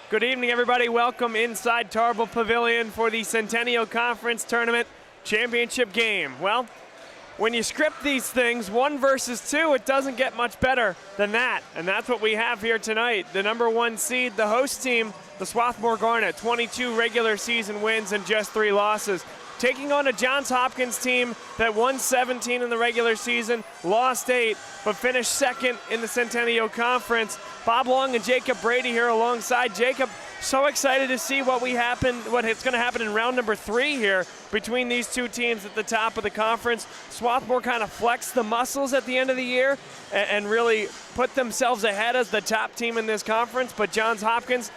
Good evening, everybody. Welcome inside Tarbell Pavilion for the Centennial Conference Tournament Championship game. Well, when you script these things, 1 versus 2, it doesn't get much better than that. And that's what we have here tonight. The number 1 seed, the host team, the Swarthmore Garnet, 22 regular season wins and just 3 losses. Taking on a Johns Hopkins team that won 17 in the regular season, lost 8, but finished second in the Centennial Conference. Bob Long and Jacob Brady here alongside. Jacob, so excited to see what's going to happen in round number 3 here between these two teams at the top of the conference. Swarthmore kind of flexed the muscles at the end of the year and really put themselves ahead as the top team in this conference, but Johns Hopkins,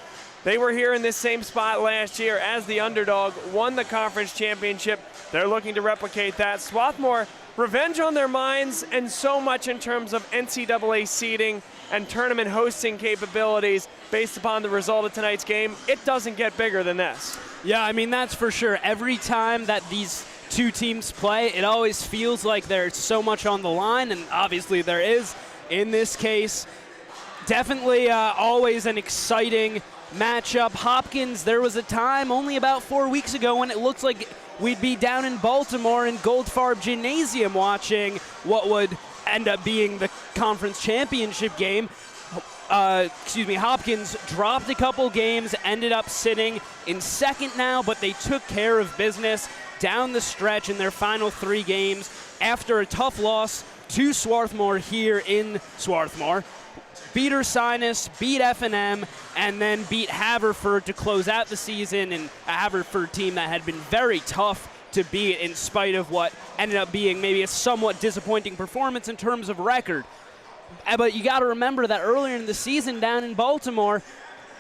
they were here in this same spot last year as the underdog, won the conference championship. They're looking to replicate that. Swarthmore, revenge on their minds, and so much in terms of NCAA seeding and tournament hosting capabilities based upon the result of tonight's game. It doesn't get bigger than this. Yeah, I mean, that's for sure. Every time that these two teams play, it always feels like there's so much on the line, and obviously there is in this case. Definitely always an exciting matchup. Hopkins, there was a time only about 4 weeks ago when it looked like we'd be down in Baltimore in Goldfarb Gymnasium watching what would end up being the conference championship game. Hopkins dropped a couple games, ended up sitting in second now, but they took care of business down the stretch in their final 3 games after a tough loss to Swarthmore here in Swarthmore. Beat Ursinus, beat F&M, and then beat Haverford to close out the season, and a Haverford team that had been very tough to beat in spite of what ended up being maybe a somewhat disappointing performance in terms of record. But you got to remember that earlier in the season down in Baltimore,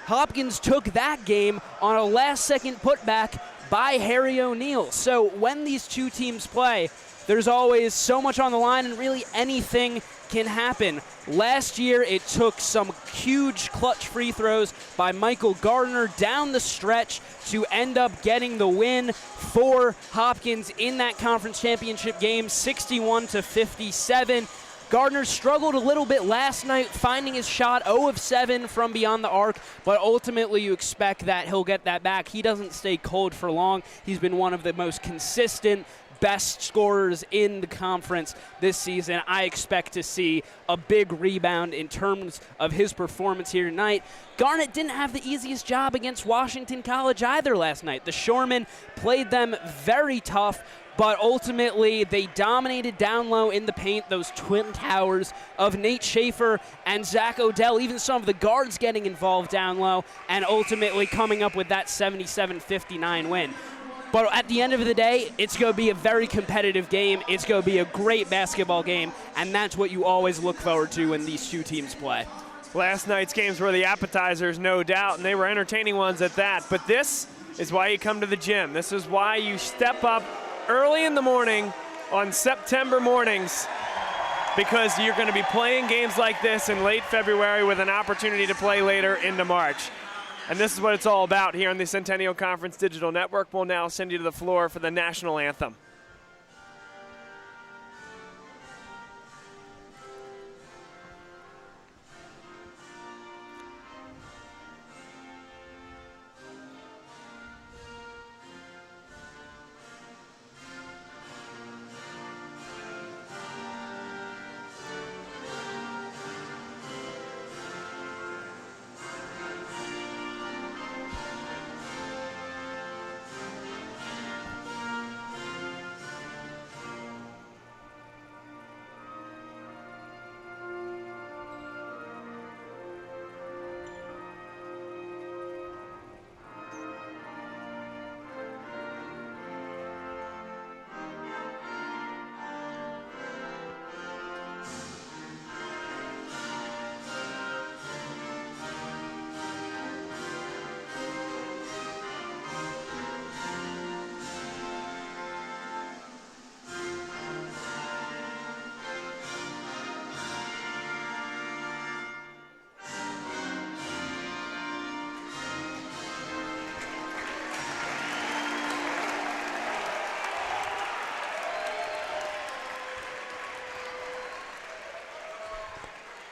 Hopkins took that game on a last-second putback by Harry O'Neill. So when these two teams play, there's always so much on the line, and really anything can happen. Last year, it took some huge clutch free throws by Michael Gardner down the stretch to end up getting the win for Hopkins in that conference championship game, 61-57. Gardner struggled a little bit last night, finding his shot 0 of 7 from beyond the arc, but ultimately you expect that he'll get that back. He doesn't stay cold for long. He's been one of the most consistent, best scorers in the conference this season. I expect to see a big rebound in terms of his performance here tonight. Garnet didn't have the easiest job against Washington College either last night. The Shoremen played them very tough, but ultimately they dominated down low in the paint, those twin towers of Nate Schaefer and Zach Odell, even some of the guards getting involved down low, and ultimately coming up with that 77-59 win. But at the end of the day, it's going to be a very competitive game. It's going to be a great basketball game, and that's what you always look forward to when these two teams play. Last night's games were the appetizers, no doubt, and they were entertaining ones at that. But this is why you come to the gym. This is why you step up early in the morning on September mornings, because you're going to be playing games like this in late February with an opportunity to play later into March. And this is what it's all about here on the Centennial Conference Digital Network. We'll now send you to the floor for the national anthem.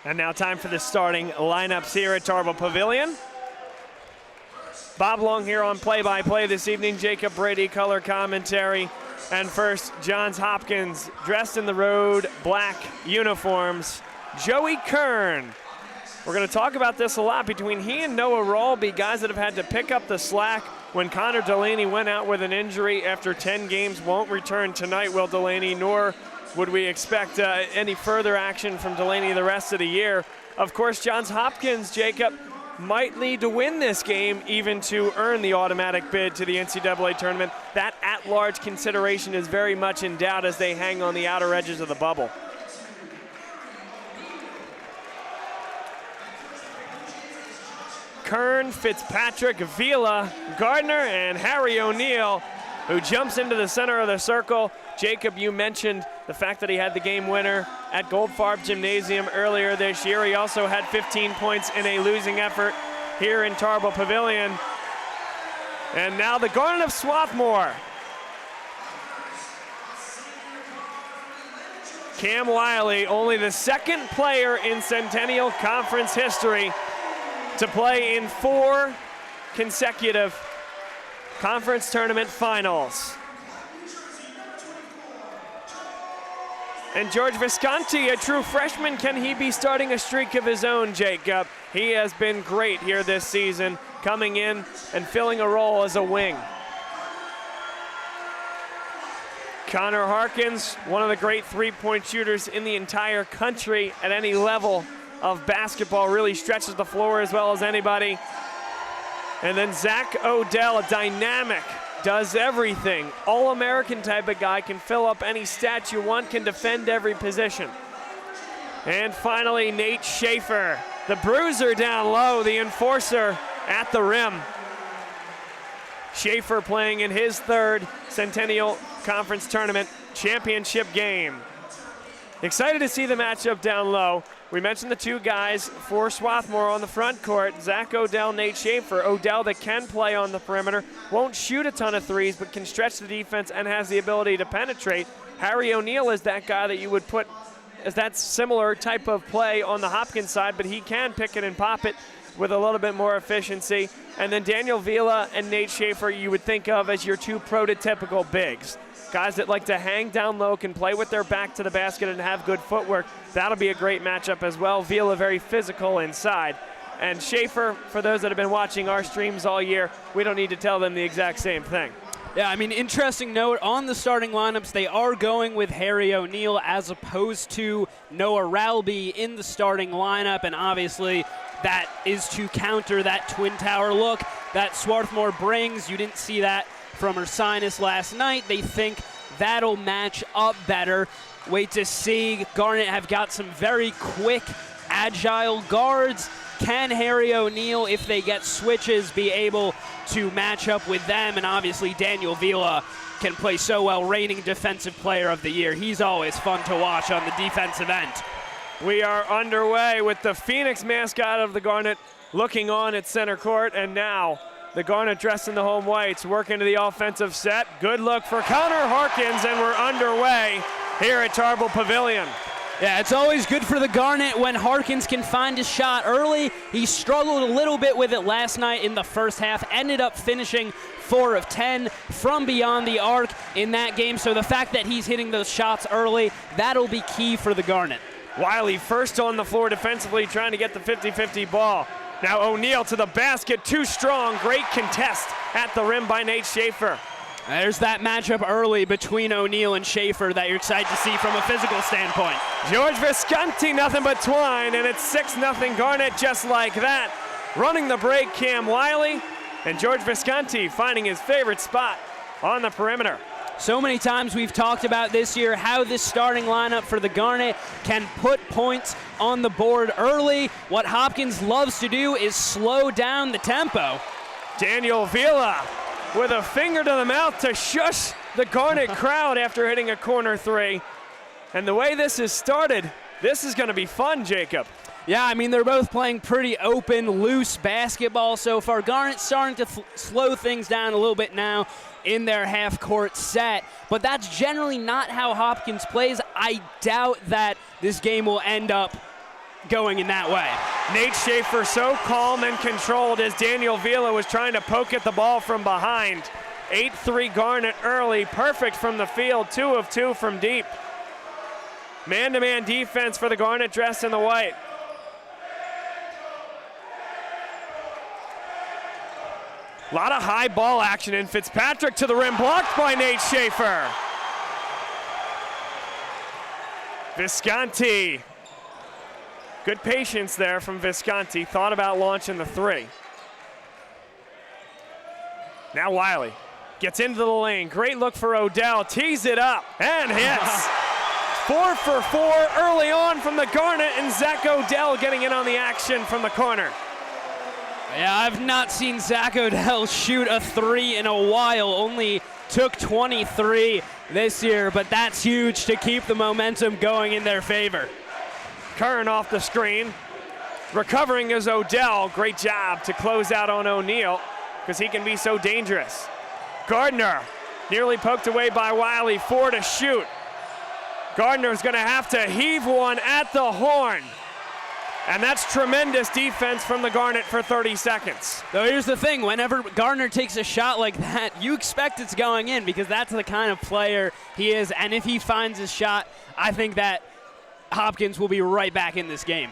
And now time for the starting lineups here at Tarbell Pavilion. Bob Long here on play-by-play this evening. Jacob Brady, color commentary. And first, Johns Hopkins, dressed in the road black uniforms. Joey Kern. We're going to talk about this a lot between he and Noah Rawlby, guys that have had to pick up the slack when Connor Delaney went out with an injury after 10 games. Won't return tonight, Will Delaney, nor would we expect any further action from Delaney the rest of the year. Of course, Johns Hopkins, Jacob, might need to win this game even to earn the automatic bid to the NCAA tournament. That at-large consideration is very much in doubt as they hang on the outer edges of the bubble. Kern, Fitzpatrick, Vila, Gardner, and Harry O'Neill, who jumps into the center of the circle. Jacob, you mentioned the fact that he had the game winner at Goldfarb Gymnasium earlier this year. He also had 15 points in a losing effort here in Tarbell Pavilion. And now the Garnet of Swarthmore. Cam Wiley, only the second player in Centennial Conference history to play in 4 consecutive conference tournament finals. And George Visconti, a true freshman, can he be starting a streak of his own, Jacob? He has been great here this season, coming in and filling a role as a wing. Connor Harkins, one of the great three-point shooters in the entire country at any level of basketball, really stretches the floor as well as anybody. And then Zach Odell, a dynamic, does everything. All-American type of guy, can fill up any stat you want, can defend every position. And finally, Nate Schaefer, the bruiser down low, the enforcer at the rim. Schaefer playing in his 3rd Centennial Conference Tournament championship game. Excited to see the matchup down low. We mentioned the 2 guys for Swarthmore on the front court, Zach Odell, Nate Schaefer. Odell that can play on the perimeter, won't shoot a ton of threes, but can stretch the defense and has the ability to penetrate. Harry O'Neill is that guy that you would put as that similar type of play on the Hopkins side, but he can pick it and pop it with a little bit more efficiency. And then Daniel Vila and Nate Schaefer you would think of as your 2 prototypical bigs. Guys that like to hang down low, can play with their back to the basket and have good footwork. That'll be a great matchup as well. Vila very physical inside. And Schaefer, for those that have been watching our streams all year, we don't need to tell them the exact same thing. Yeah, I mean, interesting note on the starting lineups, they are going with Harry O'Neill as opposed to Noah Rawlby in the starting lineup, and obviously that is to counter that Twin Tower look that Swarthmore brings. You didn't see that from Ursinus last night. They think that'll match up better. Wait to see. Garnet have got some very quick, agile guards. Can Harry O'Neill, if they get switches, be able to match up with them? And obviously Daniel Vila can play so well, reigning defensive player of the year. He's always fun to watch on the defensive end. We are underway with the Phoenix mascot of the Garnet looking on at center court, and now the Garnet dressed in the home whites, working to the offensive set. Good look for Connor Harkins, and we're underway here at Tarbell Pavilion. Yeah, it's always good for the Garnet when Harkins can find his shot early. He struggled a little bit with it last night in the first half, ended up finishing 4 of 10 from beyond the arc in that game. So the fact that he's hitting those shots early, that'll be key for the Garnet. Wiley first on the floor defensively, trying to get the 50-50 ball. Now O'Neill to the basket, too strong. Great contest at the rim by Nate Schaefer. There's that matchup early between O'Neill and Schaefer that you're excited to see from a physical standpoint. George Visconti, nothing but twine, and it's 6-0 Garnet just like that. Running the break, Cam Wiley, and George Visconti finding his favorite spot on the perimeter. So many times we've talked about this year how this starting lineup for the Garnet can put points on the board early. What Hopkins loves to do is slow down the tempo. Daniel Vila with a finger to the mouth to shush the Garnet crowd after hitting a corner 3. And the way this has started, this is going to be fun, Jacob. Yeah, I mean, they're both playing pretty open, loose basketball so far. Garnet's starting to slow things down a little bit now in their half-court set, but that's generally not how Hopkins plays. I doubt that this game will end up going in that way. Nate Schaefer so calm and controlled as Daniel Vila was trying to poke at the ball from behind. 8-3 Garnet early, perfect from the field, 2 of 2 from deep. Man-to-man defense for the Garnet dressed in the white. A lot of high ball action, and Fitzpatrick to the rim, blocked by Nate Schaefer. Visconti. Good patience there from Visconti. Thought about launching the 3. Now Wiley gets into the lane. Great look for Odell. Tees it up and hits. 4 for 4 early on from the Garnet, and Zach Odell getting in on the action from the corner. Yeah, I've not seen Zach Odell shoot a 3 in a while. Only took 23 this year, but that's huge to keep the momentum going in their favor. Curran off the screen. Recovering is Odell. Great job to close out on O'Neal because he can be so dangerous. Gardner nearly poked away by Wiley. 4 to shoot. Gardner's going to have to heave one at the horn. And that's tremendous defense from the Garnet for 30 seconds. Though here's the thing, whenever Gardner takes a shot like that, you expect it's going in because that's the kind of player he is. And if he finds his shot, I think that Hopkins will be right back in this game.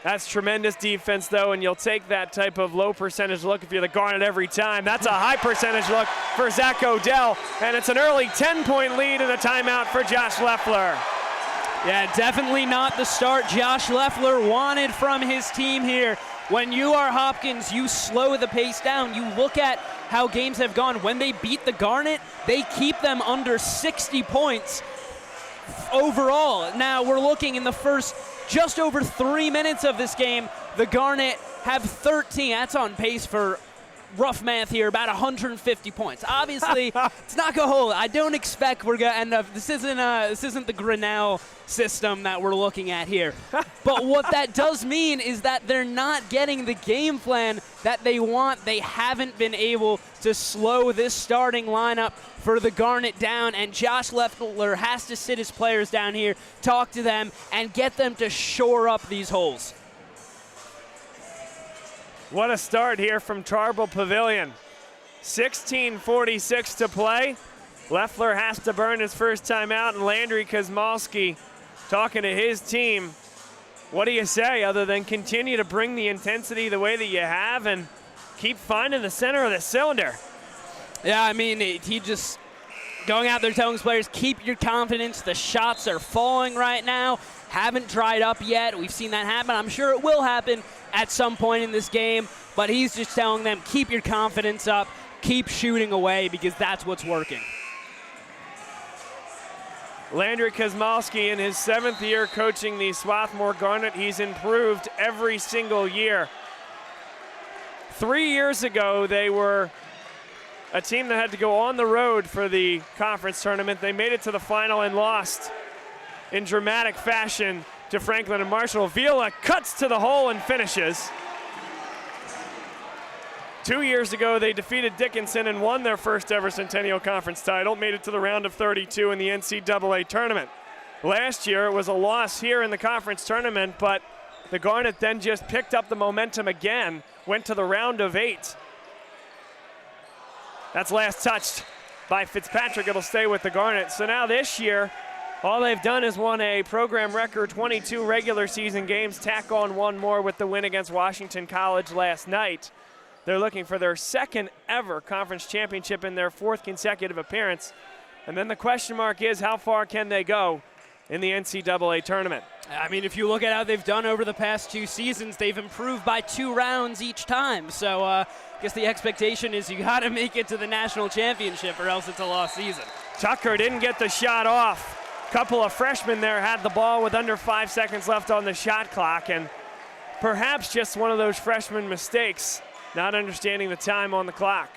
That's tremendous defense, though, and you'll take that type of low percentage look if you're the Garnet every time. That's a high percentage look for Zach Odell, and it's an early 10-point lead and a timeout for Josh Leffler. Yeah, definitely not the start Josh Leffler wanted from his team here. When you are Hopkins, you slow the pace down. You look at how games have gone. When they beat the Garnet, they keep them under 60 points overall. Now we're looking in the first just over 3 minutes of this game, the Garnet have 13. That's on pace for, rough math here, about 150 points. Obviously, it's not going to hold. I don't expect we're going to end up, this isn't the Grinnell system that we're looking at here. But what that does mean is that they're not getting the game plan that they want. They haven't been able to slow this starting lineup for the Garnet down, and Josh Leffler has to sit his players down here, talk to them, and get them to shore up these holes. What a start here from Tarbell Pavilion. 16:46 to play. Leffler has to burn his first time out, and Landry Kosmalski talking to his team. What do you say other than continue to bring the intensity the way that you have and keep finding the center of the cylinder? Yeah, I mean, he just going out there telling his players, keep your confidence. The shots are falling right now. Haven't dried up yet. We've seen that happen. I'm sure it will happen at some point in this game, but he's just telling them, keep your confidence up, keep shooting away, because that's what's working. Landry Kosmalski in his 7th year coaching the Swarthmore Garnet. He's improved every single year. 3 years ago, they were a team that had to go on the road for the conference tournament. They made it to the final and lost in dramatic fashion to Franklin and Marshall. Vila cuts to the hole and finishes. 2 years ago, they defeated Dickinson and won their first ever Centennial Conference title, made it to the round of 32 in the NCAA tournament. Last year, it was a loss here in the conference tournament, but the Garnet then just picked up the momentum again, went to the round of 8. That's last touched by Fitzpatrick. It'll stay with the Garnet. So now this year, all they've done is won a program record 22 regular season games, tack on one more with the win against Washington College last night. They're looking for their second ever conference championship in their 4th consecutive appearance. And then the question mark is, how far can they go in the NCAA tournament? I mean, if you look at how they've done over the past 2 seasons, they've improved by 2 rounds each time. So I guess the expectation is you got to make it to the national championship or else it's a lost season. Tucker didn't get the shot off. Couple of freshmen there had the ball with under 5 seconds left on the shot clock, and perhaps just one of those freshman mistakes, not understanding the time on the clock.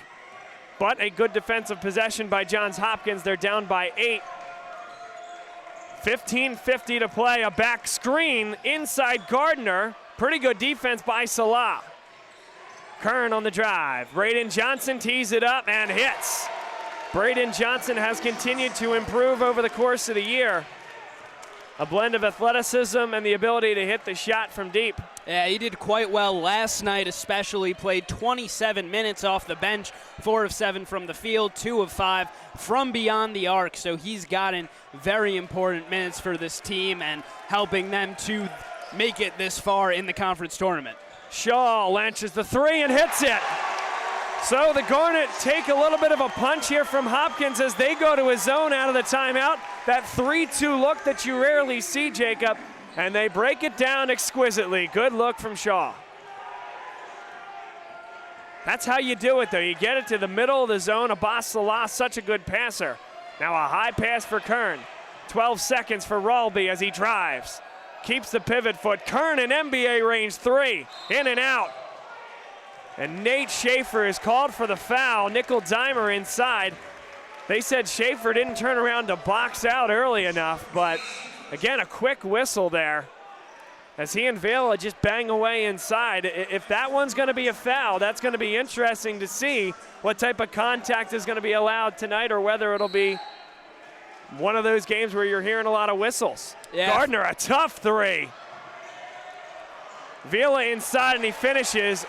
But a good defensive possession by Johns Hopkins. They're down by 8. 15:50 to play. A back screen inside Gardner. Pretty good defense by Salah. Kern on the drive. Braden Johnson tees it up and hits. Braden Johnson has continued to improve over the course of the year. A blend of athleticism and the ability to hit the shot from deep. Yeah, he did quite well last night, especially. Played 27 minutes off the bench, 4 of 7 from the field, 2 of 5 from beyond the arc. So he's gotten very important minutes for this team and helping them to make it this far in the conference tournament. Shaw launches the 3 and hits it. So the Garnet take a little bit of a punch here from Hopkins as they go to his zone out of the timeout. That 3-2 look that you rarely see, Jacob, and they break it down exquisitely. Good look from Shaw. That's how you do it, though. You get it to the middle of the zone. Abbas Salah, such a good passer. Now a high pass for Kern. 12 seconds for Ralby as he drives. Keeps the pivot foot. Kern in NBA range 3, in and out. And Nate Schaefer is called for the foul. Nickel Dimer inside. They said Schaefer didn't turn around to box out early enough, but again, a quick whistle there as he and Vela just bang away inside. If that one's going to be a foul, that's going to be interesting to see what type of contact is going to be allowed tonight or whether it'll be one of those games where you're hearing a lot of whistles. Yeah. Gardner, a tough 3. Vela inside and he finishes.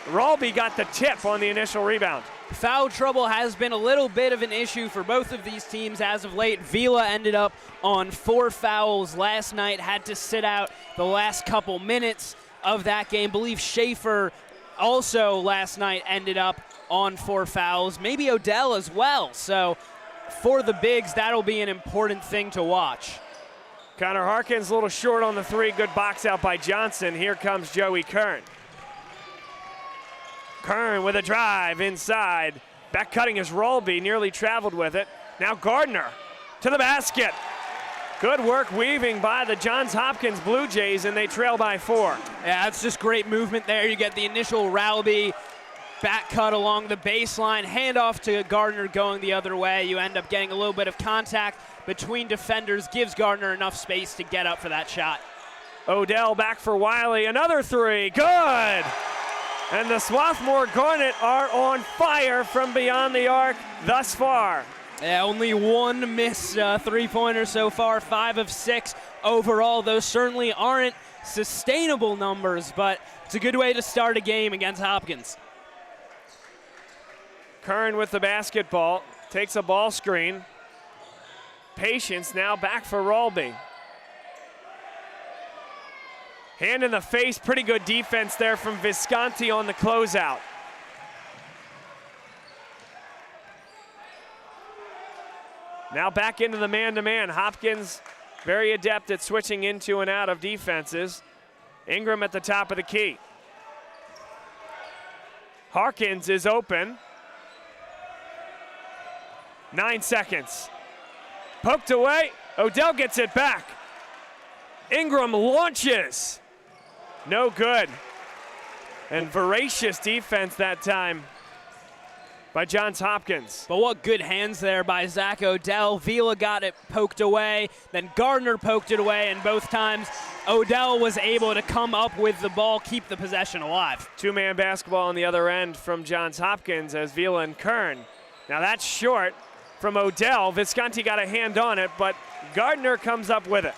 Ralby got the tip on the initial rebound. Foul trouble has been a little bit of an issue for both of these teams as of late. Vila ended up on 4 fouls last night, had to sit out the last couple minutes of that game. Believe Schaefer also last night ended up on 4 fouls, maybe Odell as well. So for the bigs, that'll be an important thing to watch. Connor Harkins a little short on the 3. Good box out by Johnson. Here comes Joey Kern. Kern with a drive inside. Back cutting is Ralby, nearly traveled with it. Now Gardner to the basket. Good work weaving by the Johns Hopkins Blue Jays, and they trail by 4. Yeah, that's just great movement there. You get the initial Ralby back cut along the baseline, handoff to Gardner going the other way. You end up getting a little bit of contact between defenders, gives Gardner enough space to get up for that shot. Odell back for Wiley, another 3, good! And the Swarthmore Garnet are on fire from beyond the arc thus far. Yeah, only 1 missed three-pointer so far, 5 of 6 overall. Those certainly aren't sustainable numbers, but it's a good way to start a game against Hopkins. Kern with the basketball, takes a ball screen. Patience now back for Ralby. Hand in the face, pretty good defense there from Visconti on the closeout. Now back into the man-to-man. Hopkins very adept at switching into and out of defenses. Ingram at the top of the key. Harkins is open. 9 seconds. Poked away. Odell gets it back. Ingram launches. No good. And voracious defense that time by Johns Hopkins. But what good hands there by Zach Odell. Vila got it poked away, then Gardner poked it away, and both times Odell was able to come up with the ball, keep the possession alive. 2-man basketball on the other end from Johns Hopkins as Vila and Kern. Now that's short from Odell. Visconti got a hand on it, but Gardner comes up with it.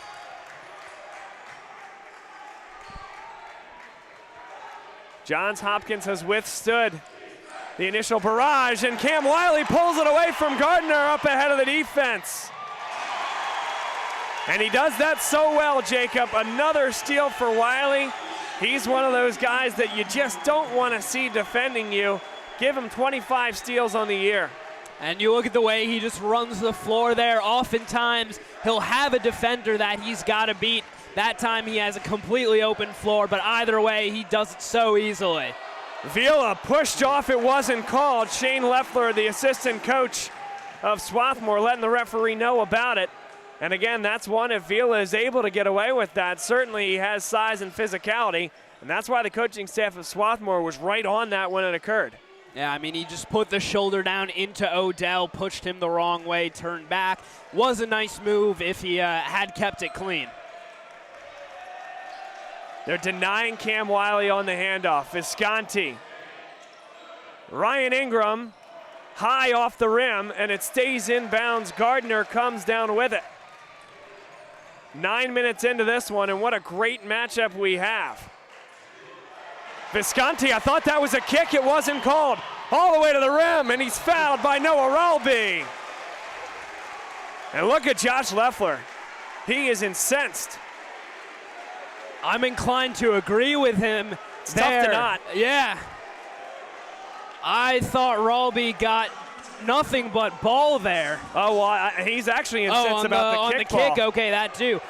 Johns Hopkins has withstood the initial barrage, and Cam Wiley pulls it away from Gardner up ahead of the defense. And he does that so well, Jacob. Another steal for Wiley. He's one of those guys that you just don't want to see defending you. Give him 25 steals on the year. And you look at the way he just runs the floor there. Oftentimes, he'll have a defender that he's got to beat. That time he has a completely open floor, but either way, he does it so easily. Vila pushed off, it wasn't called. Shane Leffler, the assistant coach of Swarthmore, letting the referee know about it. And again, that's one, if Vila is able to get away with that, certainly he has size and physicality, and that's why the coaching staff of Swarthmore was right on that when it occurred. Yeah, I mean, he just put the shoulder down into Odell, pushed him the wrong way, turned back. Was a nice move if he had kept it clean. They're denying Cam Wiley on the handoff. Visconti. Ryan Ingram high off the rim, and it stays inbounds. Gardner comes down with it. 9 minutes into this one, and what a great matchup we have. Visconti, I thought that was a kick. It wasn't called. All the way to the rim, and he's fouled by Noah Ralby. And look at Josh Leffler. He is incensed. I'm inclined to agree with him. It's tough to not. Yeah. I thought Ralby got nothing but ball there. Oh, well, he's actually incensed about the kick ball. On the kick, okay, that too.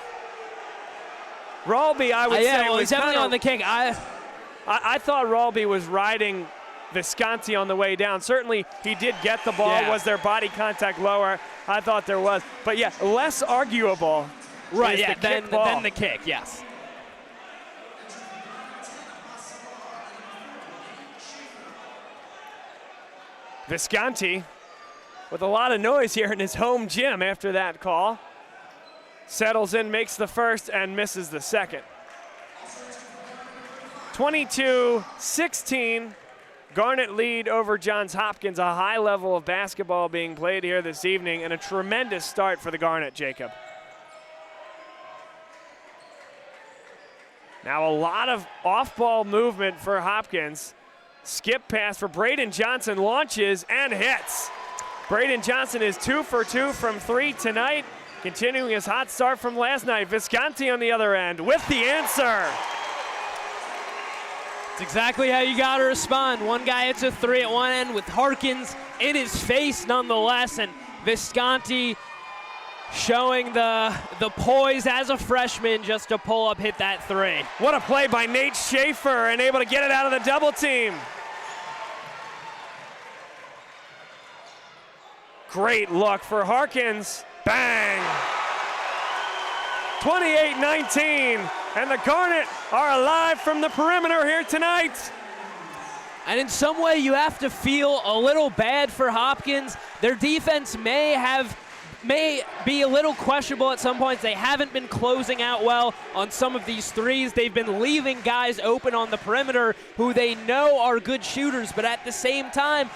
Ralby, I would say, was definitely on the kick. I thought Ralby was riding Visconti on the way down. Certainly, he did get the ball. Yeah. Was there body contact lower? I thought there was. But yeah, less arguable. Right, is yeah, than the kick, yes. Visconti with a lot of noise here in his home gym after that call. Settles in, makes the first, and misses the second. 22-16, Garnet lead over Johns Hopkins. A high level of basketball being played here this evening, and a tremendous start for the Garnet, Jacob. Now a lot of off-ball movement for Hopkins. Skip pass for Braden Johnson, launches and hits. Braden Johnson is 2 for 2 from 3 tonight, continuing his hot start from last night. Visconti on the other end with the answer. It's exactly how you got to respond. One guy hits a 3 at one end with Hopkins in his face nonetheless, and Visconti showing the poise as a freshman just to pull up, hit that 3. What a play by Nate Schaefer, and able to get it out of the double team. Great look for Hopkins. Bang! 28-19, and the Garnet are alive from the perimeter here tonight. And in some way, you have to feel a little bad for Hopkins. Their defense may be a little questionable at some points. They haven't been closing out well on some of these threes. They've been leaving guys open on the perimeter who they know are good shooters, but at the same time,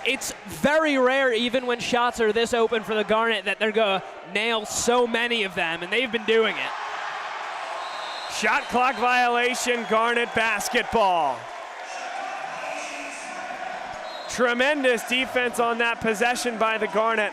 it's very rare, even when shots are this open for the Garnet, that they're going to nail so many of them, and they've been doing it. Shot clock violation, Garnet basketball. Tremendous defense on that possession by the Garnet.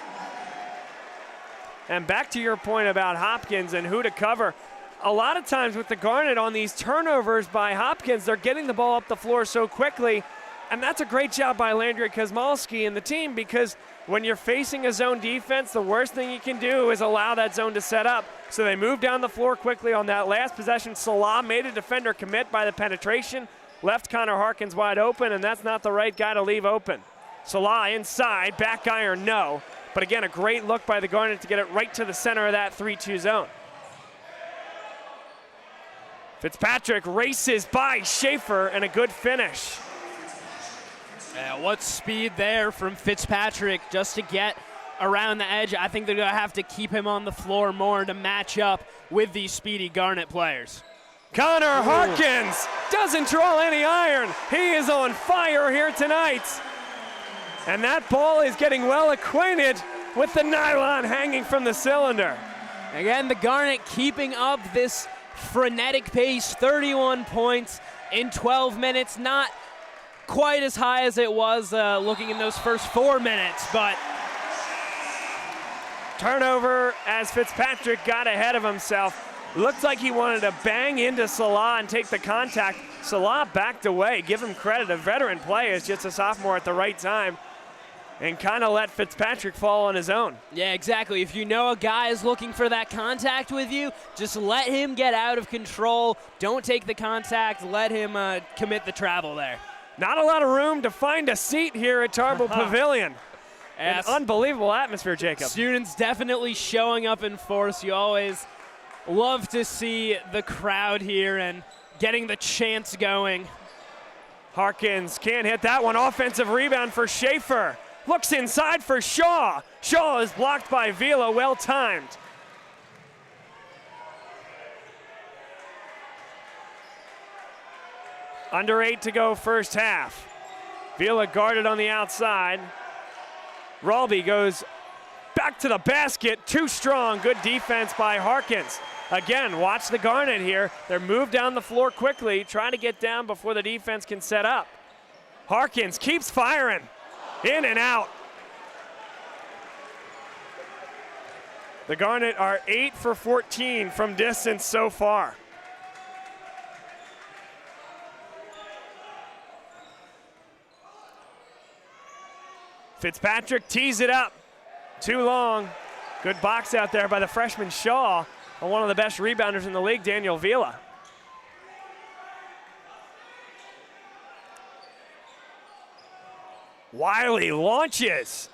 And back to your point about Hopkins and who to cover. A lot of times with the Garnet on these turnovers by Hopkins, they're getting the ball up the floor so quickly. And that's a great job by Landry Kosmalski and the team, because when you're facing a zone defense, the worst thing you can do is allow that zone to set up. So they moved down the floor quickly on that last possession. Salah made a defender commit by the penetration, left Connor Harkins wide open, and that's not the right guy to leave open. Salah inside, back iron, no. But again, a great look by the Garnet to get it right to the center of that 3-2 zone. Fitzpatrick races by Schaefer, and a good finish. Yeah, what speed there from Fitzpatrick just to get around the edge. I think they're going to have to keep him on the floor more to match up with these speedy Garnet players. Connor Harkins doesn't draw any iron. He is on fire here tonight. And that ball is getting well acquainted with the nylon hanging from the cylinder. Again, the Garnet keeping up this frenetic pace, 31 points in 12 minutes. Not quite as high as it was looking in those first 4 minutes, but turnover as Fitzpatrick got ahead of himself. Looked like he wanted to bang into Salah and take the contact. Salah backed away. Give him credit. A veteran player is just a sophomore at the right time, and kind of let Fitzpatrick fall on his own. Yeah, exactly. If you know a guy is looking for that contact with you, just let him get out of control. Don't take the contact. Let him commit the travel there. Not a lot of room to find a seat here at Tarbell Pavilion. Yes. An unbelievable atmosphere, Jacob. Students definitely showing up in force. You always love to see the crowd here and getting the chants going. Harkins can't hit that one. Offensive rebound for Schaefer. Looks inside for Shaw. Shaw is blocked by Vila, well timed. Under 8 to go first half. Vila guarded on the outside. Ralby goes Back to the basket, too strong. Good defense by Hopkins. Again, watch the Garnet here. They're moved down the floor quickly, trying to get down before the defense can set up. Hopkins keeps firing, in and out. The Garnet are 8 for 14 from distance so far. Fitzpatrick tees it up. Too long. Good box out there by the freshman Shaw on one of the best rebounders in the league, Daniel Vila. Wiley launches.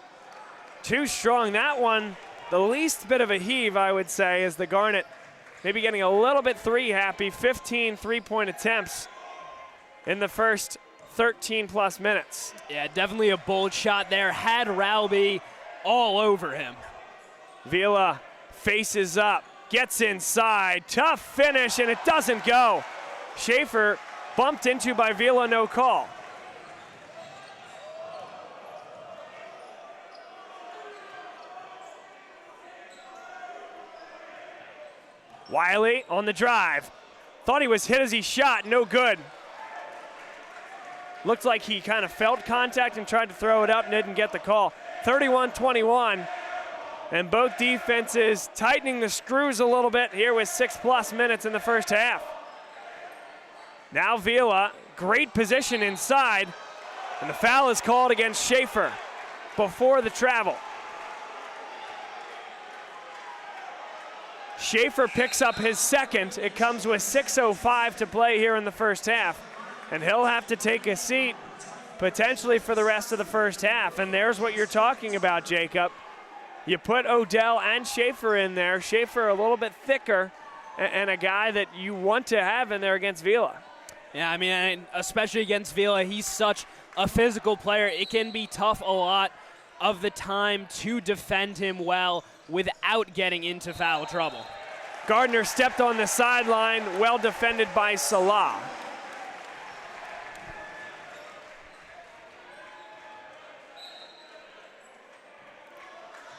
Too strong. That one, the least bit of a heave, I would say, is the Garnet maybe getting a little bit three happy. 15 three-point attempts in the first 13-plus minutes. Yeah, definitely a bold shot there. Had Rowby all over him. Vila faces up, gets inside, tough finish, and it doesn't go. Schaefer bumped into by Vila, no call. Wiley on the drive. Thought he was hit as he shot, no good. Looked like he kind of felt contact and tried to throw it up and didn't get the call. 31-21, and both defenses tightening the screws a little bit here with 6+ minutes in the first half. Now Vila, great position inside, and the foul is called against Schaefer before the travel. Schaefer picks up his second. It comes with 6:05 to play here in the first half, and he'll have to take a seat potentially for the rest of the first half. And there's what you're talking about, Jacob. You put Odell and Schaefer in there. Schaefer a little bit thicker and a guy that you want to have in there against Vila. Yeah, I mean, especially against Vila, he's such a physical player. It can be tough a lot of the time to defend him well without getting into foul trouble. Gardner stepped on the sideline, well defended by Salah.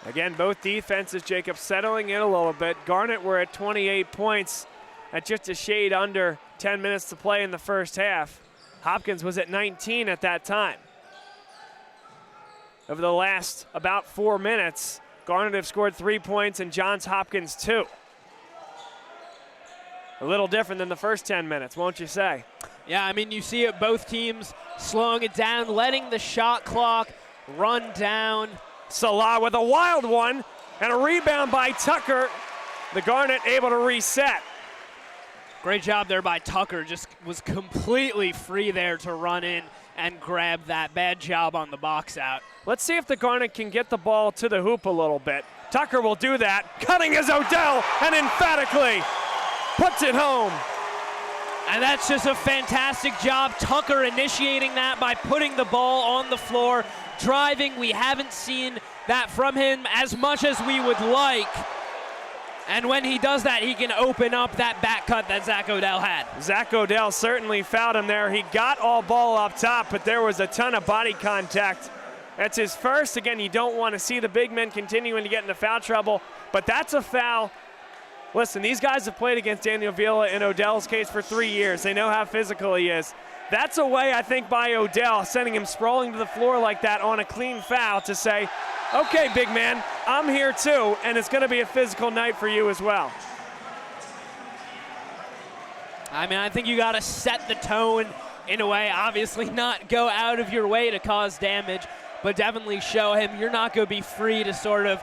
Again, both defenses, Jacob, settling in a little bit. Garnet were at 28 points at just a shade under 10 minutes to play in the first half. Hopkins was at 19 at that time. Over the last about 4 minutes, Garnet have scored 3 points and Johns Hopkins 2. A little different than the first 10 minutes, won't you say? Yeah, I mean, you see it, both teams slowing it down, letting the shot clock run down. Salah with a wild one and a rebound by Tucker. The Garnet able to reset. Great job there by Tucker, just was completely free there to run in and grab that. Bad job on the box out. Let's see if the Garnet can get the ball to the hoop a little bit. Tucker will do that. Cutting is Odell and emphatically puts it home. And that's just a fantastic job. Tucker initiating that by putting the ball on the floor, driving. We haven't seen that from him as much as we would like. And when he does that, he can open up that back cut that Zach Odell had. Zach Odell certainly fouled him there. He got all ball up top, but there was a ton of body contact. That's his first. Again, you don't want to see the big men continuing to get into foul trouble, but that's a foul. Listen, these guys have played against Daniel Vila in Odell's case for 3 years. They know how physical he is. That's a way, I think, by Odell, sending him sprawling to the floor like that on a clean foul to say, okay, big man, I'm here too, and it's going to be a physical night for you as well. I mean, I think you got to set the tone in a way, obviously not go out of your way to cause damage, but definitely show him you're not going to be free to sort of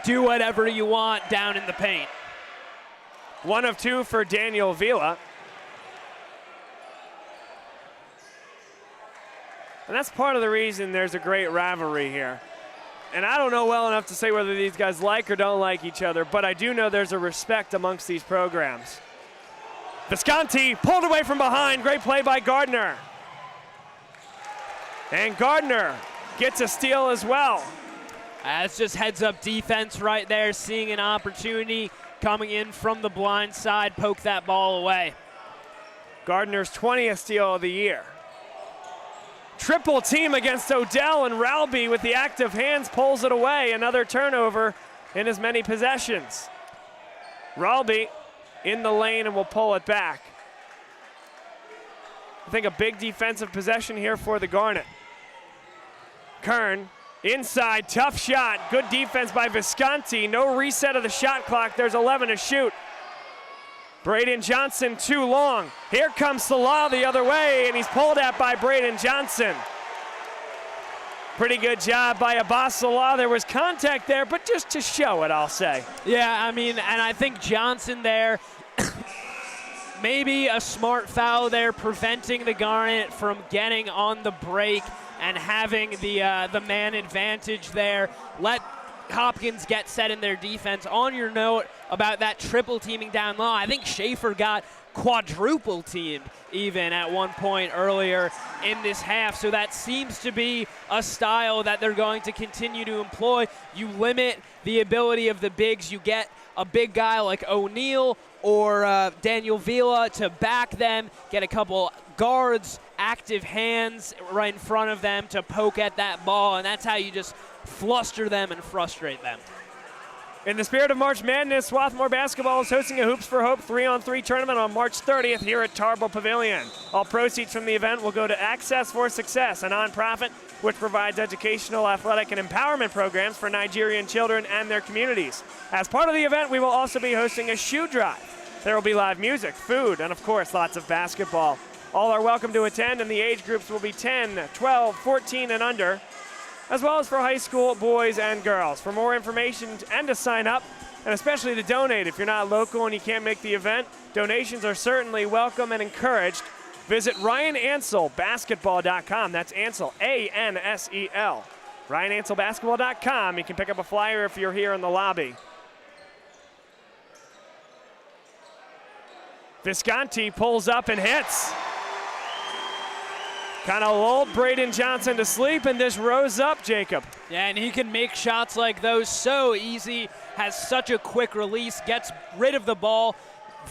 do whatever you want down in the paint. 1 of 2 for Daniel Vila. And that's part of the reason there's a great rivalry here. And I don't know well enough to say whether these guys like or don't like each other, but I do know there's a respect amongst these programs. Visconti pulled away from behind. Great play by Gardner. And Gardner gets a steal as well. That's just heads-up defense right there, seeing an opportunity, coming in from the blind side, poke that ball away. Gardner's 20th steal of the year. triple team against Odell, and Ralby with the active hands pulls it away. Another turnover in as many possessions. Ralby in the lane and will pull it back. I think a big defensive possession here for the Garnet. Kern inside, tough shot. Good defense by Visconti. No reset of the shot clock. There's 11 to shoot. Braden Johnson too long. Here comes Salah the other way, and he's pulled at by Braden Johnson. Pretty good job by Abbas Salah. There was contact there, but just to show it, I'll say. Yeah, I mean, and I think Johnson there, maybe a smart foul there, preventing the Garnet from getting on the break and having the man advantage there. Let Hopkins get set in their defense. On your note about that triple teaming down low, I think Schaefer got quadruple teamed even at one point earlier in this half. So that seems to be a style that they're going to continue to employ. You limit the ability of the bigs. You get a big guy like O'Neal or Daniel Vila to back them, get a couple guards, active hands right in front of them to poke at that ball, and that's how you just fluster them and frustrate them. In the spirit of March Madness, Swarthmore basketball is hosting a Hoops for Hope 3-on-3 tournament on March 30th here at Tarbell Pavilion. All proceeds from the event will go to Access for Success, a nonprofit which provides educational, athletic, and empowerment programs for Nigerian children and their communities. As part of the event, we will also be hosting a shoe drive. There will be live music, food, and of course, lots of basketball. All are welcome to attend, and the age groups will be 10, 12, 14, and under, as well as for high school boys and girls. For more information and to sign up, and especially to donate if you're not local and you can't make the event, donations are certainly welcome and encouraged. Visit RyanAnselBasketball.com. That's Ansel, A-N-S-E-L. RyanAnselBasketball.com. You can pick up a flyer if you're here in the lobby. Visconti pulls up and hits. Kind of lulled Braden Johnson to sleep, and this rose up, Jacob. Yeah, and he can make shots like those so easy, has such a quick release, gets rid of the ball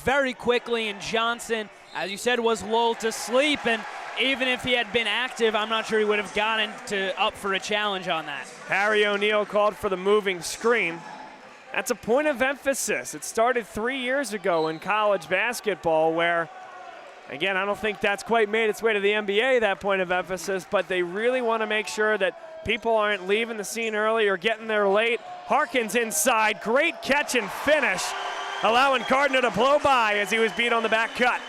very quickly, and Johnson, as you said, was lulled to sleep, and even if he had been active, I'm not sure he would have gotten up for a challenge on that. Harry O'Neal called for the moving screen. That's a point of emphasis. It started 3 years ago in college basketball where, again, I don't think that's quite made its way to the NBA, that point of emphasis, but they really want to make sure that people aren't leaving the scene early or getting there late. Harkins inside, great catch and finish, allowing Gardner to blow by as he was beat on the back cut.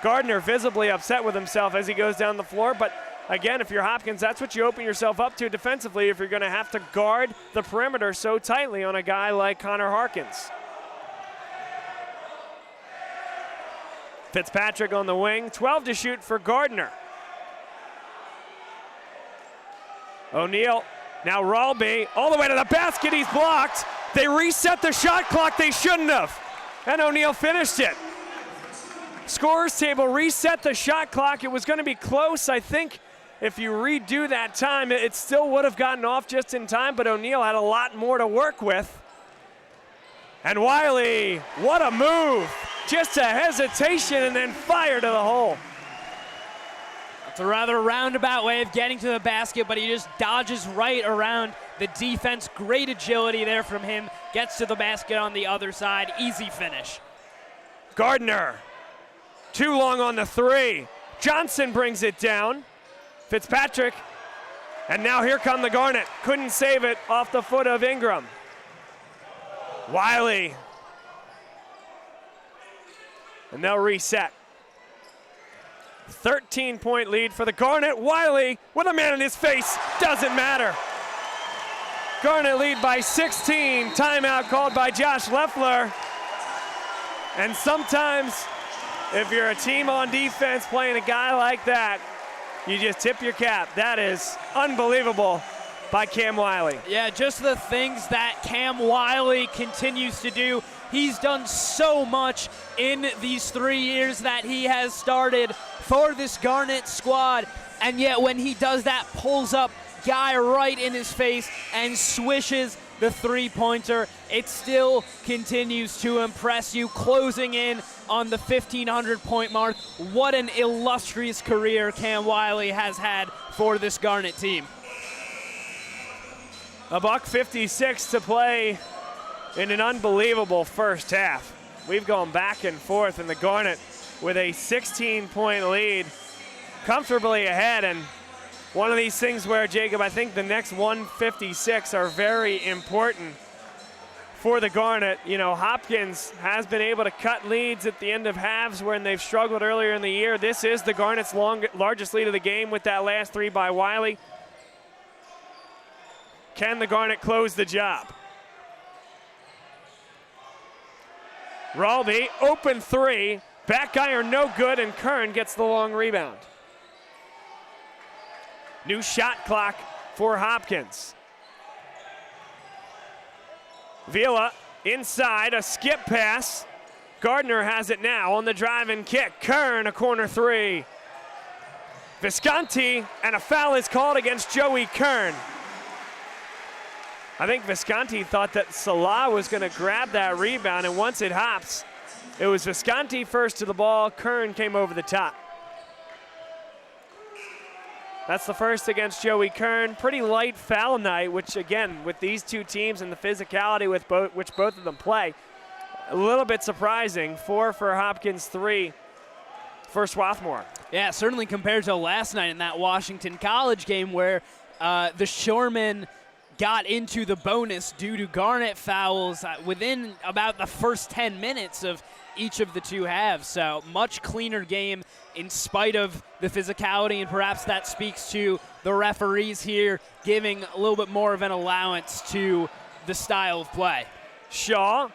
Gardner visibly upset with himself as he goes down the floor, but again, if you're Hopkins, that's what you open yourself up to defensively if you're going to have to guard the perimeter so tightly on a guy like Connor Harkins. Fitzpatrick on the wing, 12 to shoot for Gardner. O'Neal, now Ralby, all the way to the basket, he's blocked. They reset the shot clock, they shouldn't have. And O'Neal finished it. Scorers table reset the shot clock. It was going to be close. I think if you redo that time, it still would have gotten off just in time, but O'Neal had a lot more to work with. And Wiley, what a move. Just a hesitation and then fire to the hole. It's a rather roundabout way of getting to the basket, but he just dodges right around the defense. Great agility there from him. Gets to the basket on the other side. Easy finish. Gardner, too long on the three. Johnson brings it down. Fitzpatrick, and now here come the Garnet. Couldn't save it off the foot of Ingram. Wiley. And they'll reset. 13-point lead for the Garnet. Wiley with a man in his face. Doesn't matter. Garnet lead by 16. Timeout called by Josh Leffler. And sometimes, if you're a team on defense playing a guy like that, you just tip your cap. That is unbelievable by Cam Wiley. Yeah, just the things that Cam Wiley continues to do. He's done so much in these 3 years that he has started for this Garnet squad, and yet when he does that, pulls up guy right in his face and swishes the three-pointer. It still continues to impress you, closing in on the 1,500-point mark. What an illustrious career Cam Wiley has had for this Garnet team. $1:56 to play in an unbelievable first half. We've gone back and forth, and the Garnet with a 16-point lead, comfortably ahead. And one of these things where, Jacob, I think the next 156 are very important for the Garnet. You know, Hopkins has been able to cut leads at the end of halves when they've struggled earlier in the year. This is the Garnet's largest lead of the game with that last three by Wiley. Can the Garnet close the job? Ralby, open three. Back iron no good, and Kern gets the long rebound. New shot clock for Hopkins. Vila inside, a skip pass. Gardner has it now on the drive and kick. Kern, a corner three. Visconti, and a foul is called against Joey Kern. I think Visconti thought that Salah was going to grab that rebound, and once it hops, it was Visconti first to the ball. Kern came over the top. That's the first against Joey Kern. Pretty light foul night, which again, with these two teams and the physicality with which both of them play, a little bit surprising. 4 for Hopkins, 3 for Swarthmore. Yeah, certainly compared to last night in that Washington College game where the Shoremen got into the bonus due to Garnet fouls within about the first 10 minutes of each of the two halves. So much cleaner game in spite of the physicality, and perhaps that speaks to the referees here giving a little bit more of an allowance to the style of play. Shaw,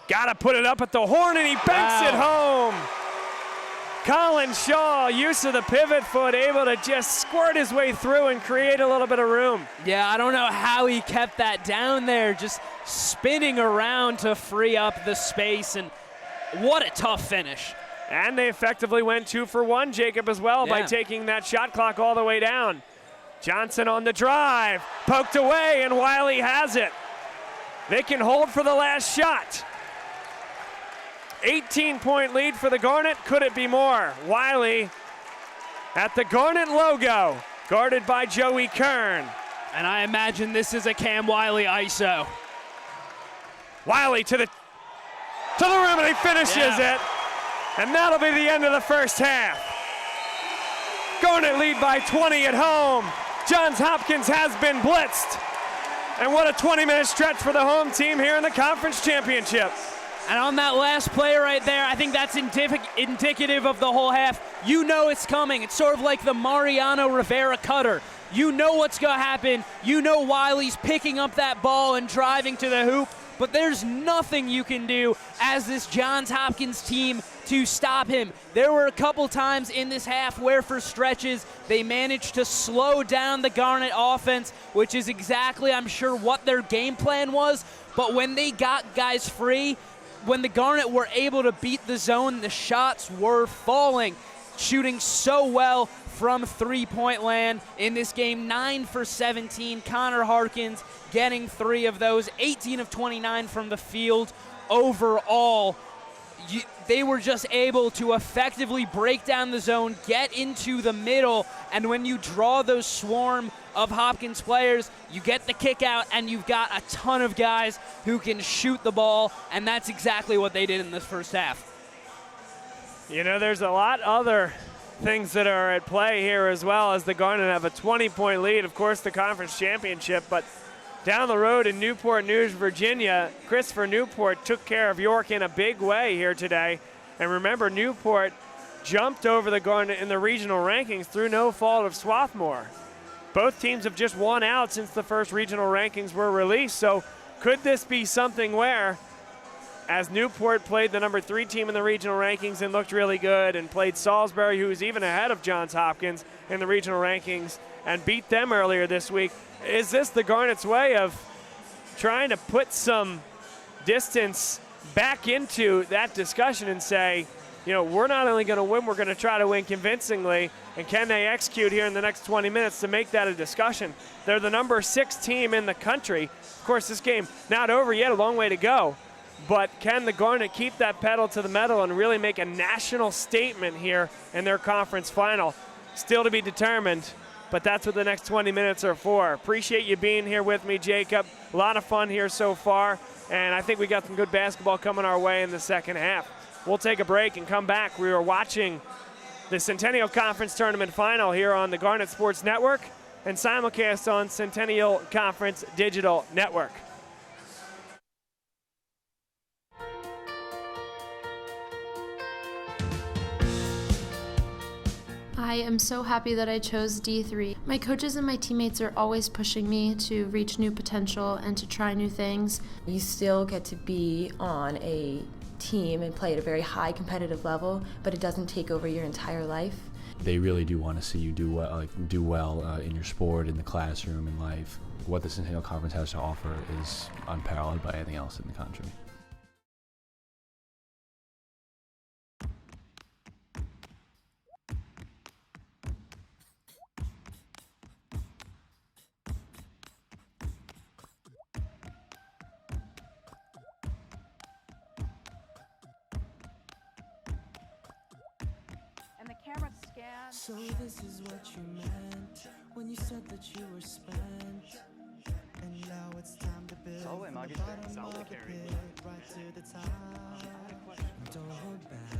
gotta put it up at the horn, and he banks it home. Colin Shaw, use of the pivot foot, able to just squirt his way through and create a little bit of room. Yeah, I don't know how he kept that down there, just spinning around to free up the space, and what a tough finish. And they effectively went 2 for 1, Jacob, as well, by taking that shot clock all the way down. Johnson on the drive, poked away, and Wiley has it. They can hold for the last shot. 18-point lead for the Garnet. Could it be more? Wiley at the Garnet logo, guarded by Joey Kern. And I imagine this is a Cam Wiley ISO. Wiley to the rim, and he finishes it. And that'll be the end of the first half. Garnet lead by 20 at home. Johns Hopkins has been blitzed. And what a 20-minute stretch for the home team here in the conference championship. And on that last play right there, I think that's indicative of the whole half. You know it's coming. It's sort of like the Mariano Rivera cutter. You know what's going to happen. You know Wiley's picking up that ball and driving to the hoop. But there's nothing you can do as this Johns Hopkins team to stop him. There were a couple times in this half where for stretches they managed to slow down the Garnet offense, which is exactly, I'm sure, what their game plan was. But when they got guys free, when the Garnet were able to beat the zone, the shots were falling. Shooting so well from three-point land in this game. 9 for 17. Connor Harkins getting 3 of those. 18 of 29 from the field overall. They were just able to effectively break down the zone, get into the middle, and when you draw those swarm of Hopkins players, you get the kick out, and you've got a ton of guys who can shoot the ball, and that's exactly what they did in this first half. You know, there's a lot other things that are at play here as well, as the Garnet have a 20-point lead, of course, the conference championship, but down the road in Newport News, Virginia, Christopher Newport took care of York in a big way here today. And remember, Newport jumped over the Garnet in the regional rankings through no fault of Swarthmore. Both teams have just won out since the first regional rankings were released. So could this be something where, as Newport played the number 3 team in the regional rankings and looked really good, and played Salisbury, who was even ahead of Johns Hopkins in the regional rankings, and beat them earlier this week, is this the Garnet's way of trying to put some distance back into that discussion and say, you know, we're not only going to win, we're going to try to win convincingly, and can they execute here in the next 20 minutes to make that a discussion? They're the number 6 team in the country. Of course, this game not over yet, a long way to go. but can the Garnet keep that pedal to the metal and really make a national statement here in their conference final? Still to be determined, but that's what the next 20 minutes are for. Appreciate you being here with me, Jacob. A lot of fun here so far, and I think we got some good basketball coming our way in the second half. We'll take a break and come back. We are watching the Centennial Conference Tournament Final here on the Garnet Sports Network and simulcast on Centennial Conference Digital Network. I am so happy that I chose D3. My coaches and my teammates are always pushing me to reach new potential and to try new things. You still get to be on a team and play at a very high competitive level, but it doesn't take over your entire life. They really do want to see you do well in your sport, in the classroom, in life. What the Centennial Conference has to offer is unparalleled by anything else in the country. So this is what you meant when you said that you were spent. And now it's time to build from the bottom of the pit right to the top. Don't hold back.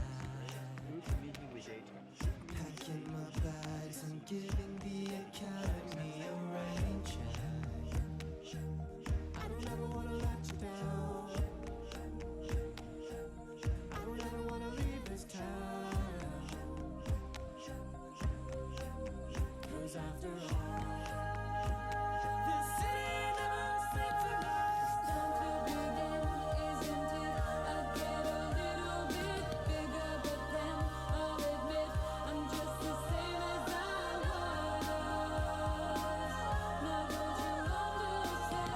Packing my bags and giving the academy a rain check. I don't ever wanna let you down. I don't ever wanna leave this town. After all, the city never sleeps at night. Time to begin, isn't it? I get a little bit bigger, but then I'll admit I'm just the same as I was. Now don't you understand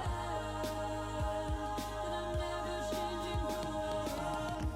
that I'm never changing who I am?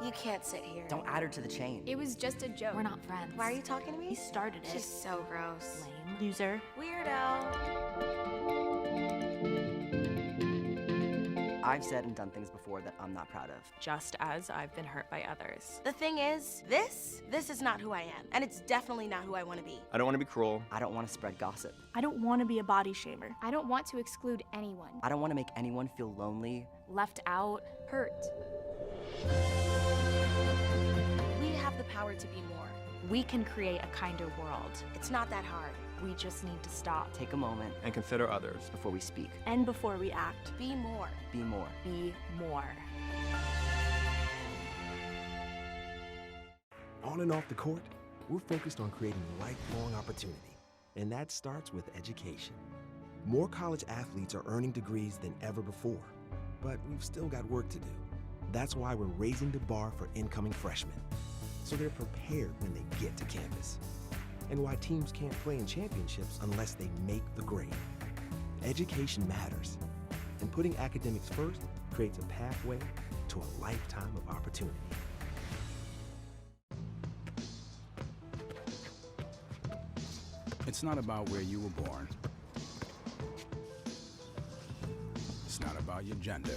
You can't sit here. Don't add her to the chain. It was just a joke. We're not friends. Why are you talking to me? He started it. She's so gross. Lame. Loser. Weirdo. I've said and done things before that I'm not proud of. Just as I've been hurt by others. The thing is, this is not who I am. And it's definitely not who I want to be. I don't want to be cruel. I don't want to spread gossip. I don't want to be a body shamer. I don't want to exclude anyone. I don't want to make anyone feel lonely. Left out. Hurt. We have the power to be more. We can create a kinder world. It's not that hard. We just need to stop. Take a moment And consider others. before we speak. And before we act. Be more. Be more. Be more. On and off the court, we're focused on creating lifelong opportunity, and that starts with education. More college athletes are earning degrees than ever before, but we've still got work to do. That's why we're raising the bar for incoming freshmen, so they're prepared when they get to campus. And why teams can't play in championships unless they make the grade. Education matters, and putting academics first creates a pathway to a lifetime of opportunity. It's not about where you were born. It's not about your gender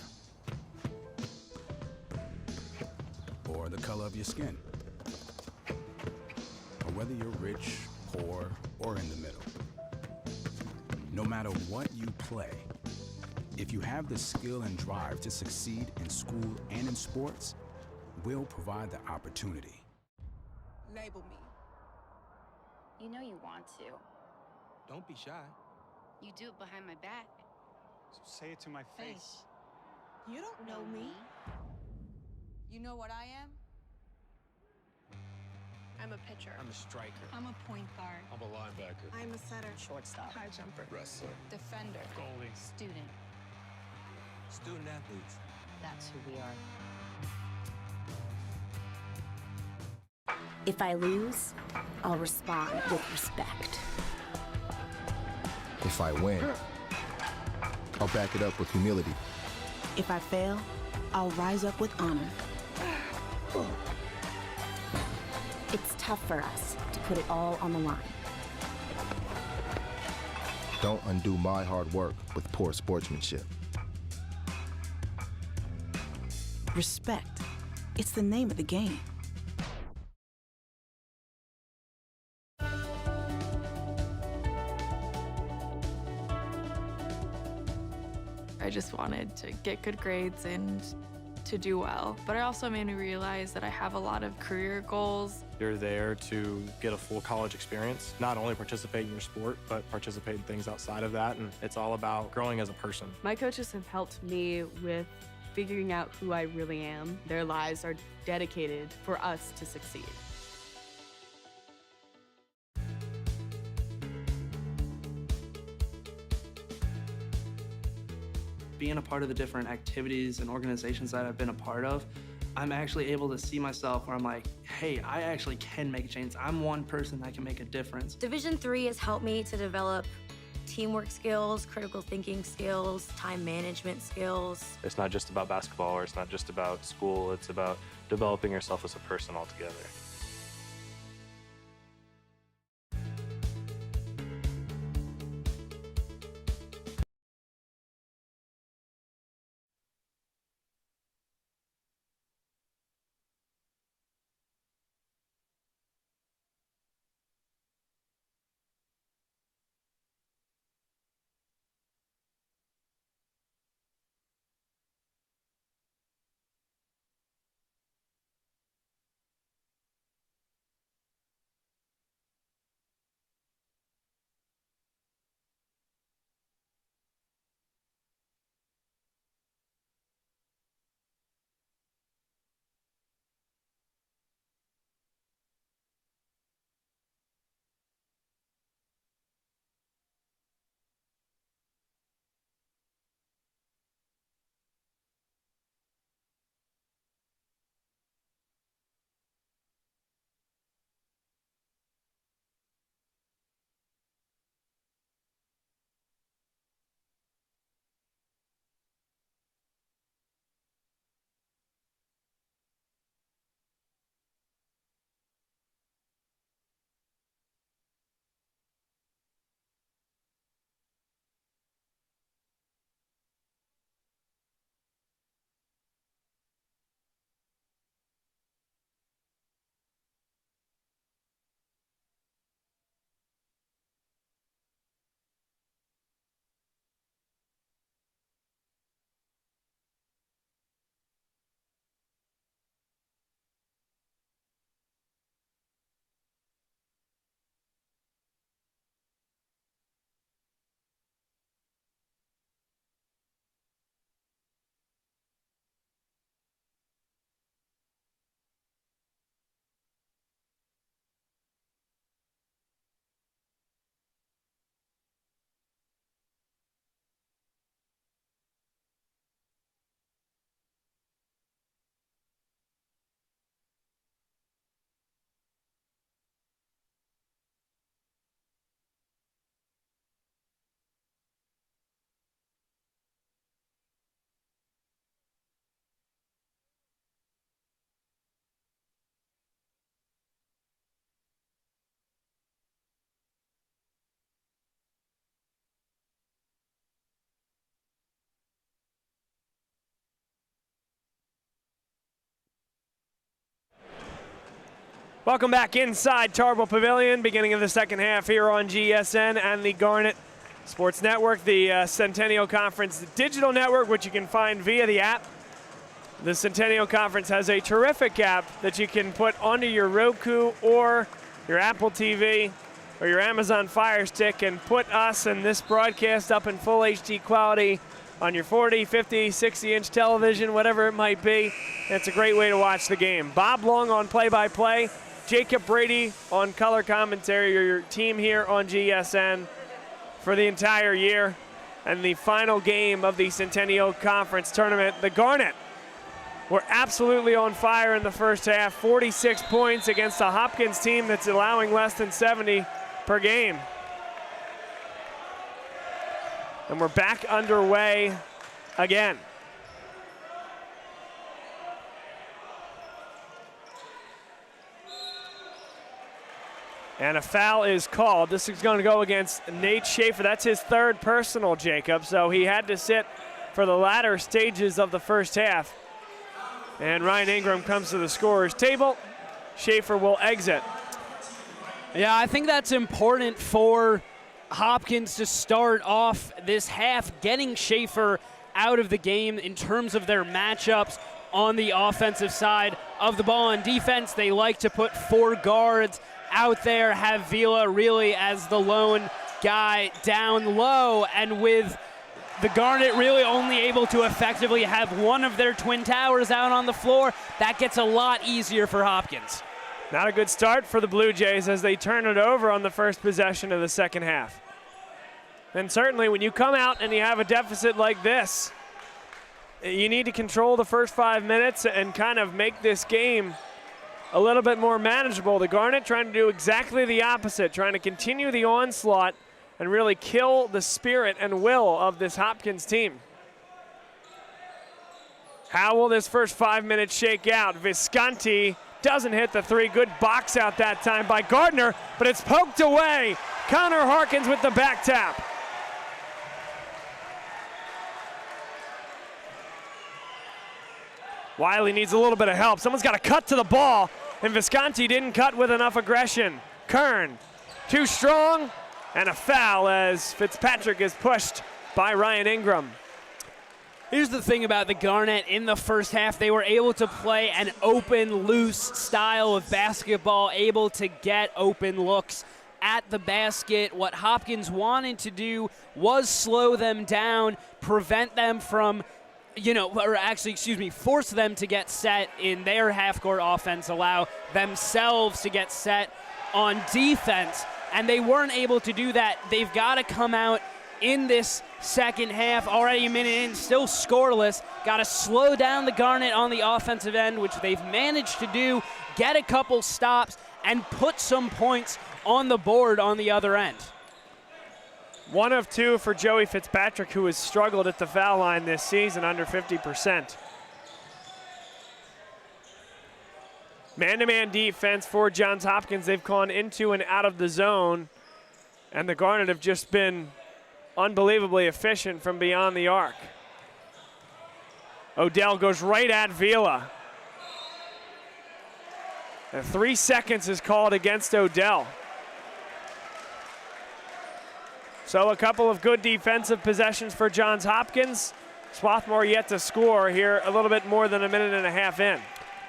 or the color of your skin, or whether you're rich, poor, or in the middle. No matter what you play, if you have the skill and drive to succeed in school and in sports, we'll provide the opportunity. Label me. You know you want to. Don't be shy. You do it behind my back. So say it to my face. You don't know me. You know what I am? I'm a pitcher. I'm a striker. I'm a point guard. I'm a linebacker. I'm a setter. Shortstop. High jumper. Wrestler. Defender. Goalie. Student. Student athletes. That's who we are. If I lose, I'll respond with respect. If I win, I'll back it up with humility. If I fail, I'll rise up with honor. It's tough for us to put it all on the line. Don't undo my hard work with poor sportsmanship. Respect. It's the name of the game. I just wanted to get good grades and to do well. But it also made me realize that I have a lot of career goals. You're there to get a full college experience, not only participate in your sport, but participate in things outside of that. And it's all about growing as a person. My coaches have helped me with figuring out who I really am. Their lives are dedicated for us to succeed. Being a part of the different activities and organizations that I've been a part of, I'm actually able to see myself where I'm like, hey, I actually can make a change. I'm one person that can make a difference. Division III has helped me to develop teamwork skills, critical thinking skills, time management skills. It's not just about basketball, or it's not just about school. It's about developing yourself as a person altogether. Welcome back inside Tarbell Pavilion, beginning of the second half here on GSN and the Garnet Sports Network, the Centennial Conference digital network, which you can find via the app. The Centennial Conference has a terrific app that you can put onto your Roku or your Apple TV or your Amazon Fire Stick and put us and this broadcast up in full HD quality on your 40, 50, 60-inch television, whatever it might be. It's a great way to watch the game. Bob Long on play-by-play. Jacob Brady on color commentary, your team here on GSN for the entire year. And the final game of the Centennial Conference tournament, the Garnet were absolutely on fire in the first half. 46 points against a Hopkins team that's allowing less than 70 per game. And we're back underway again. And a foul is called. This is going to go against Nate Schaefer. That's his third personal, Jacob. So he had to sit for the latter stages of the first half. And Ryan Ingram comes to the scorer's table. Schaefer will exit. Yeah, I think that's important for Hopkins to start off this half, getting Schaefer out of the game in terms of their matchups on the offensive side of the ball. On defense, they like to put 4 guards out there, have Vila really as the lone guy down low, and with the Garnet really only able to effectively have one of their twin towers out on the floor, that gets a lot easier for Hopkins. Not a good start for the Blue Jays as they turn it over on the first possession of the second half. And certainly when you come out and you have a deficit like this, you need to control the first 5 minutes and kind of make this game a little bit more manageable. The Garnet trying to do exactly the opposite, trying to continue the onslaught and really kill the spirit and will of this Hopkins team. How will this first 5 minutes shake out? Visconti doesn't hit the 3. Good box out that time by Gardner, but it's poked away. Connor Harkins with the back tap. Wiley needs a little bit of help. Someone's got to cut to the ball, and Visconti didn't cut with enough aggression. Kern, too strong, and a foul as Fitzpatrick is pushed by Ryan Ingram. Here's the thing about the Garnet in the first half. They were able to play an open, loose style of basketball, able to get open looks at the basket. What Hopkins wanted to do was slow them down, prevent them from force them to get set in their half-court offense, allow themselves to get set on defense, and they weren't able to do that. They've got to come out in this second half, already a minute in, still scoreless. Got to slow down the Garnet on the offensive end, which they've managed to do, get a couple stops, and put some points on the board on the other end. 1 of 2 for Joey Fitzpatrick, who has struggled at the foul line this season, under 50%. Man-to-man defense for Johns Hopkins. They've gone into and out of the zone, and the Garnet have just been unbelievably efficient from beyond the arc. Odell goes right at Vila. And 3 seconds is called against Odell. So a couple of good defensive possessions for Johns Hopkins. Swarthmore yet to score here a little bit more than a minute and a half in.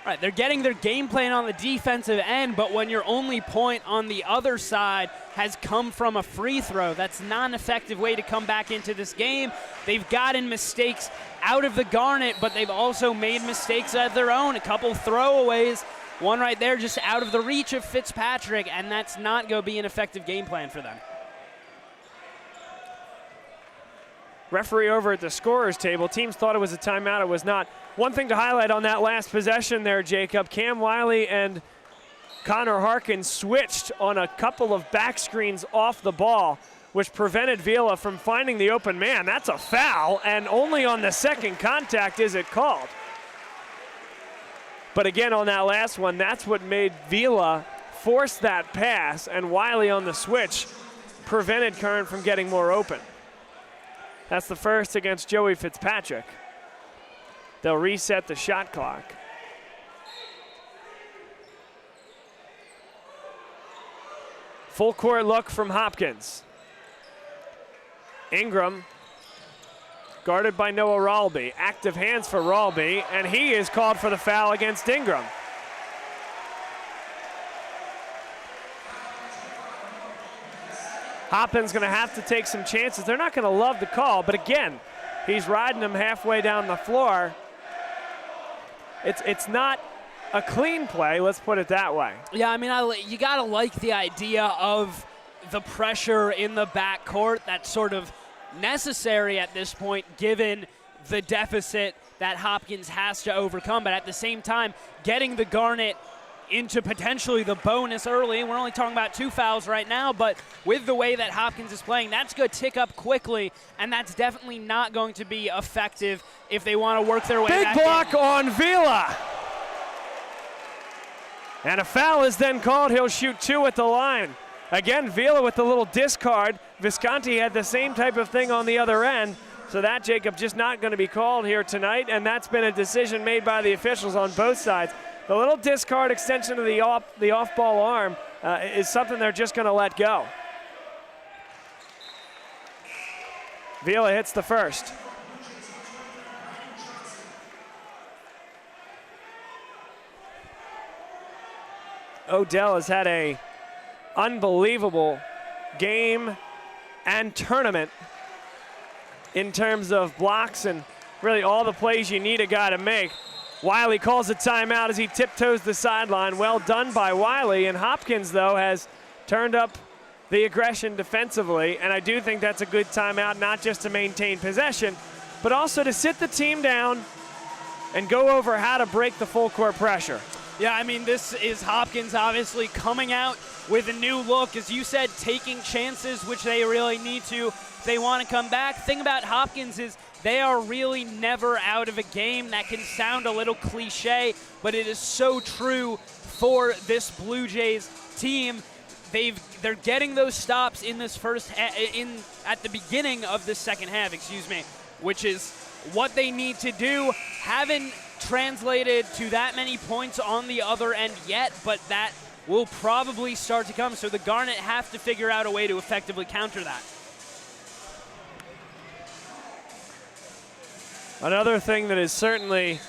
Right, they're getting their game plan on the defensive end, but when your only point on the other side has come from a free throw, that's not an effective way to come back into this game. They've gotten mistakes out of the Garnet, but they've also made mistakes of their own. A couple throwaways, one right there just out of the reach of Fitzpatrick, and that's not going to be an effective game plan for them. Referee over at the scorer's table. Teams thought it was a timeout. It was not. One thing to highlight on that last possession there, Jacob, Cam Wiley and Connor Harkins switched on a couple of back screens off the ball, which prevented Vila from finding the open man. That's a foul, and only on the second contact is it called. But again, on that last one, that's what made Vila force that pass, and Wiley on the switch prevented Kern from getting more open. That's the first against Joey Fitzpatrick. They'll reset the shot clock. Full court look from Hopkins. Ingram guarded by Noah Ralby. Active hands for Ralby, and he is called for the foul against Ingram. Hopkins going to have to take some chances. They're not going to love the call, but again, he's riding him halfway down the floor. It's not a clean play, let's put it that way. Yeah, I mean, you got to like the idea of the pressure in the backcourt that's sort of necessary at this point, given the deficit that Hopkins has to overcome. But at the same time, getting the Garnet into potentially the bonus early. We're only talking about 2 fouls right now, but with the way that Hopkins is playing, that's going to tick up quickly, and that's definitely not going to be effective if they want to work their way back. Big block on Vila. And a foul is then called. He'll shoot 2 at the line. Again, Vila with the little discard. Visconti had the same type of thing on the other end. So that, Jacob, just not going to be called here tonight, and that's been a decision made by the officials on both sides. The little discard extension of the off-ball arm is something they're just going to let go. Vila hits the first. Odell has had a unbelievable game and tournament in terms of blocks and really all the plays you need a guy to make. Wiley calls a timeout as he tiptoes the sideline. Well done by Wiley, and Hopkins, though, has turned up the aggression defensively, and I do think that's a good timeout, not just to maintain possession, but also to sit the team down and go over how to break the full court pressure. Yeah, I mean, this is Hopkins obviously coming out with a new look. As you said, taking chances, which they really need to if they want to come back. Thing about Hopkins is they are really never out of a game. That can sound a little cliche, but it is so true for this Blue Jays team. They're getting those stops in this at the beginning of the second half, which is what they need to do. Haven't translated to that many points on the other end yet, but that will probably start to come. So the Garnet have to figure out a way to effectively counter that. Another thing that is certainly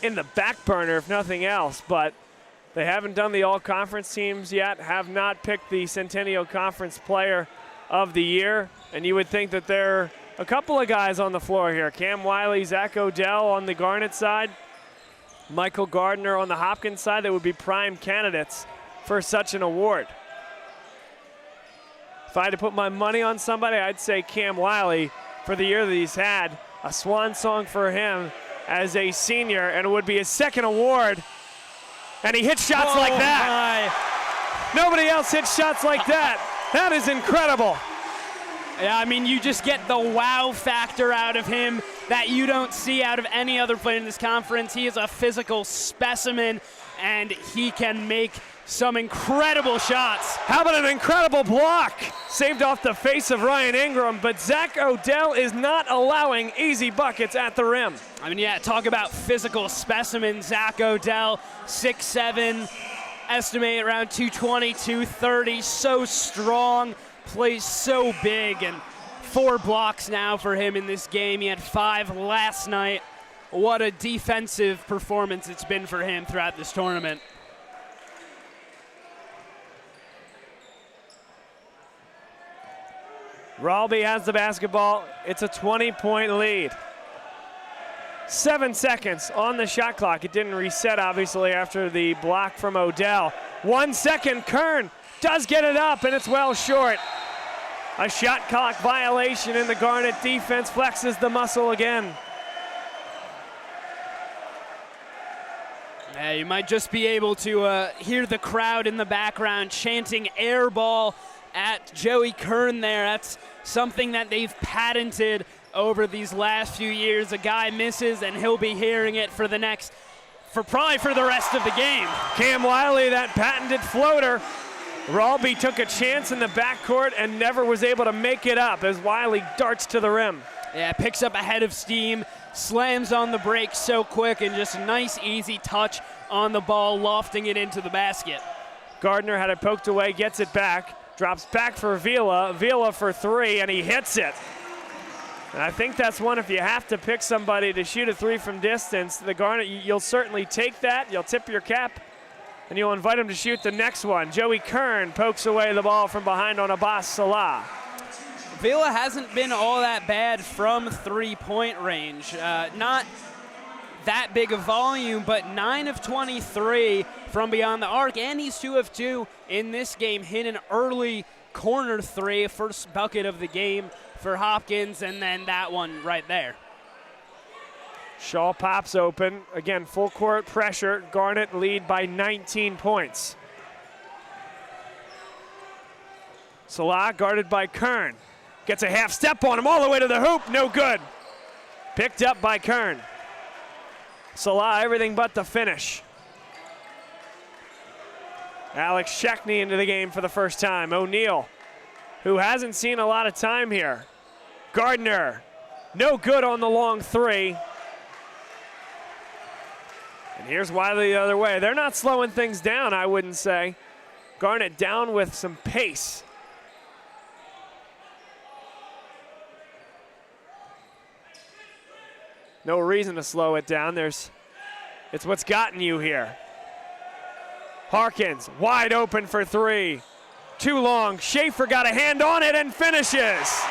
in the back burner, if nothing else, but they haven't done the all-conference teams yet, have not picked the Centennial Conference Player of the Year, and you would think that there are a couple of guys on the floor here. Cam Wiley, Zach Odell on the Garnet side, Michael Gardner on the Hopkins side that would be prime candidates for such an award. If I had to put my money on somebody, I'd say Cam Wiley for the year that he's had. A swan song for him as a senior, and it would be his second award. And he hits shots like that. Nobody else hits shots like that. That is incredible. Yeah, I mean, you just get the wow factor out of him that you don't see out of any other player in this conference. He is a physical specimen, and he can make some incredible shots. How about an incredible block? Saved off the face of Ryan Ingram, but Zach Odell is not allowing easy buckets at the rim. I mean, yeah, talk about physical specimen. Zach Odell, 6'7", estimate around 220, 230, so strong, plays so big, and 4 blocks now for him in this game. He had 5 last night. What a defensive performance it's been for him throughout this tournament. Ralby has the basketball. It's a 20-point lead. 7 seconds on the shot clock. It didn't reset, obviously, after the block from Odell. 1 second, Kern does get it up, and it's well short. A shot clock violation, and the Garnet defense flexes the muscle again. Yeah, you might just be able to hear the crowd in the background chanting air ball at Joey Kern there. That's something that they've patented over these last few years. A guy misses and he'll be hearing it for the probably for the rest of the game. Cam Wiley, that patented floater. Ralby took a chance in the backcourt and never was able to make it up as Wiley darts to the rim. Yeah, picks up a head of steam, slams on the break so quick, and just a nice, easy touch on the ball, lofting it into the basket. Gardner had it poked away, gets it back. Drops back for Vila. Vila for three, and he hits it. And I think that's one, if you have to pick somebody to shoot a three from distance, the Garnet, you'll certainly take that. You'll tip your cap, and you'll invite him to shoot the next one. Joey Kern pokes away the ball from behind on Abbas Salah. Vila hasn't been all that bad from three-point range. Not that big of volume, but 9 of 23 from beyond the arc, and he's 2 of 2 in this game. Hit an early corner three, first bucket of the game for Hopkins, and then that one right there. Shaw pops open. Again, full court pressure. Garnet lead by 19 points. Salah guarded by Kern. Gets a half step on him all the way to the hoop. No good. Picked up by Kern. Salah everything but the finish. Alex Shackney into the game for the first time. O'Neal, who hasn't seen a lot of time here. Gardner, no good on the long three. And here's Wiley the other way. They're not slowing things down, I wouldn't say. Garnet down with some pace. No reason to slow it down. It's what's gotten you here. Harkins wide open for three. Too long. Schaefer got a hand on it and finishes.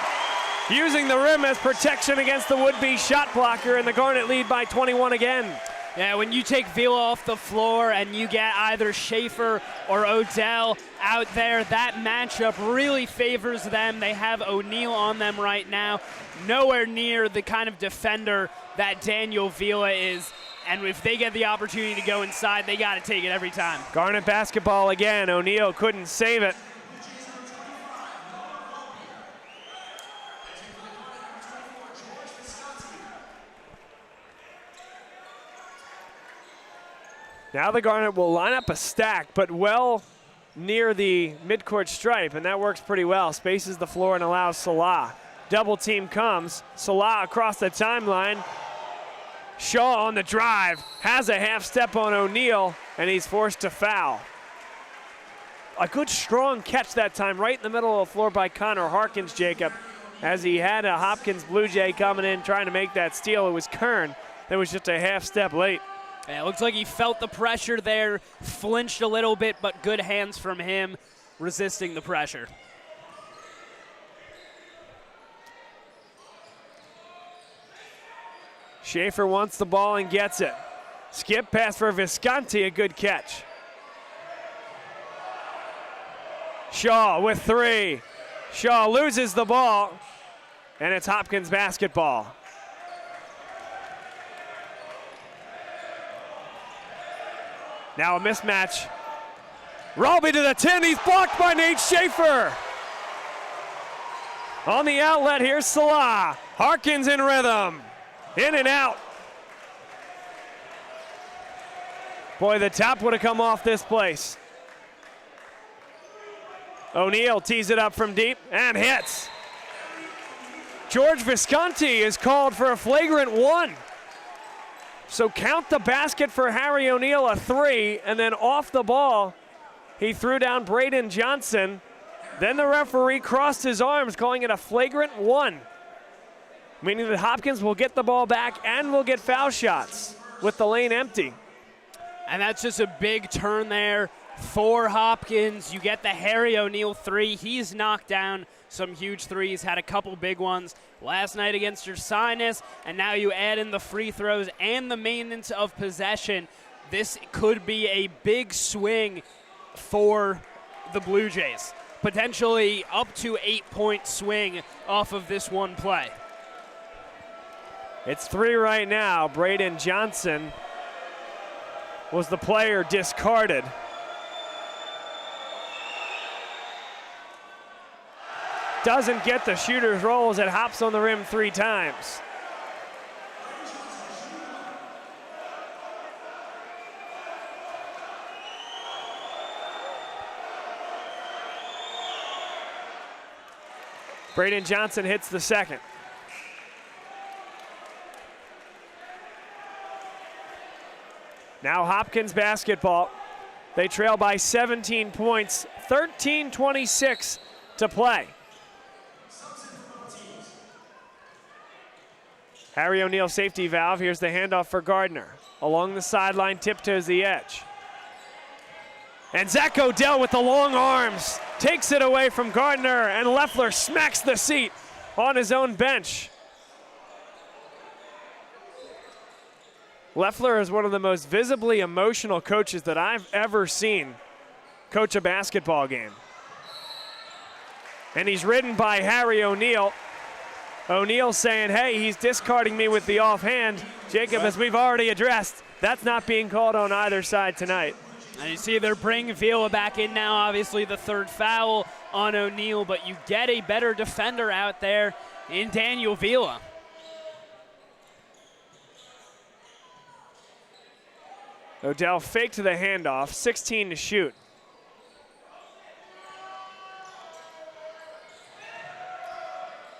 Using the rim as protection against the would-be shot blocker, and the Garnet lead by 21 again. Yeah, when you take Vila off the floor and you get either Schaefer or Odell out there, that matchup really favors them. They have O'Neal on them right now. Nowhere near the kind of defender that Daniel Vila is. And if they get the opportunity to go inside, they got to take it every time. Garnet basketball again. O'Neal couldn't save it. Now the Garnet will line up a stack, but well near the midcourt stripe, and that works pretty well. Spaces the floor and allows Salah. Double team comes. Salah across the timeline. Shaw on the drive, has a half step on O'Neal, and he's forced to foul. A good strong catch that time, right in the middle of the floor by Connor Harkins, Jacob, as he had a Hopkins Blue Jay coming in trying to make that steal. It was Kern that was just a half step late. Yeah, it looks like he felt the pressure there, flinched a little bit, but good hands from him resisting the pressure. Schaefer wants the ball and gets it. Skip pass for Visconti, a good catch. Shaw with three. Shaw loses the ball, and it's Hopkins basketball. Now a mismatch. Roby to the 10, he's blocked by Nate Schaefer. On the outlet, here's Salah. Harkins in rhythm. In and out. Boy, the top would have come off this place. O'Neal tees it up from deep and hits. George Visconti is called for a flagrant one. So count the basket for Harry O'Neal, a three, and then off the ball, he threw down Braden Johnson. Then the referee crossed his arms, calling it a flagrant one, meaning that Hopkins will get the ball back and will get foul shots with the lane empty. And that's just a big turn there for Hopkins. You get the Harry O'Neal three. He's knocked down some huge threes, had a couple big ones last night against Ursinus, and now you add in the free throws and the maintenance of possession. This could be a big swing for the Blue Jays. Potentially up to 8-point swing off of this one play. It's three right now. Braden Johnson was the player discarded. Doesn't get the shooter's roll as it hops on the rim three times. Braden Johnson hits the second. Now Hopkins basketball. They trail by 17 points, 13:26 to play. Harry O'Neal safety valve. Here's the handoff for Gardner. Along the sideline, tiptoes the edge. And Zach Odell with the long arms takes it away from Gardner, and Leffler smacks the seat on his own bench. Leffler is one of the most visibly emotional coaches that I've ever seen coach a basketball game. And he's ridden by Harry O'Neal. O'Neal saying, hey, he's discarding me with the offhand. Jacob, as we've already addressed, that's not being called on either side tonight. And you see they're bringing Vila back in now, obviously the third foul on O'Neal, but you get a better defender out there in Daniel Vila. Odell faked the handoff, 16 to shoot.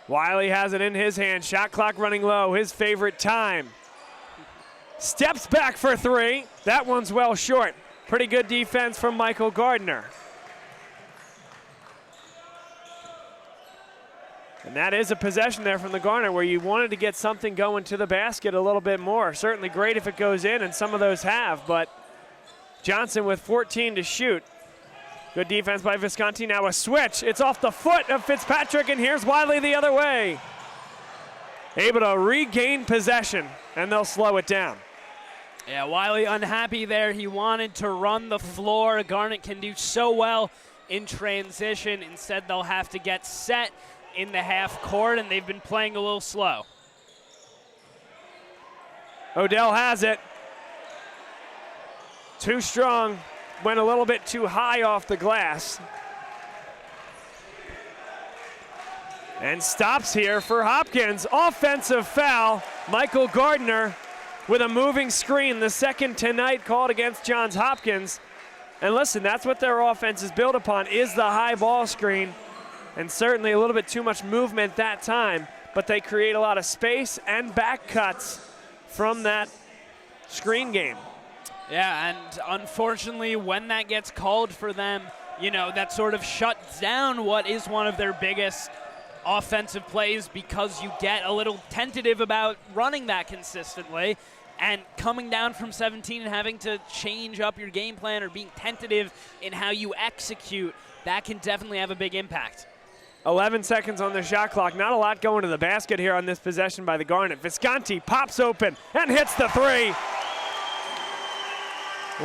Wiley has it in his hand, shot clock running low, his favorite time. Steps back for three, that one's well short. Pretty good defense from Michael Gardner. And that is a possession there from the Garnet where you wanted to get something going to the basket a little bit more. Certainly great if it goes in, and some of those have, but Johnson with 14 to shoot. Good defense by Visconti. Now a switch. It's off the foot of Fitzpatrick, and here's Wiley the other way. Able to regain possession, and they'll slow it down. Yeah, Wiley unhappy there. He wanted to run the floor. Garnet can do so well in transition. Instead, they'll have to get set in the half court, and they've been playing a little slow. Odell has it. Too strong. Went a little bit too high off the glass. And stops here for Hopkins. Offensive foul. Michael Gardner with a moving screen, the second tonight called against Johns Hopkins. And listen, that's what their offense is built upon, is the high ball screen. And certainly a little bit too much movement that time, but they create a lot of space and back cuts from that screen game. Yeah, and unfortunately, when that gets called for them, you know, that sort of shuts down what is one of their biggest offensive plays, because you get a little tentative about running that consistently, and coming down from 17 and having to change up your game plan or being tentative in how you execute, that can definitely have a big impact. 11 seconds on the shot clock. Not a lot going to the basket here on this possession by the Garnet. Visconti pops open and hits the three.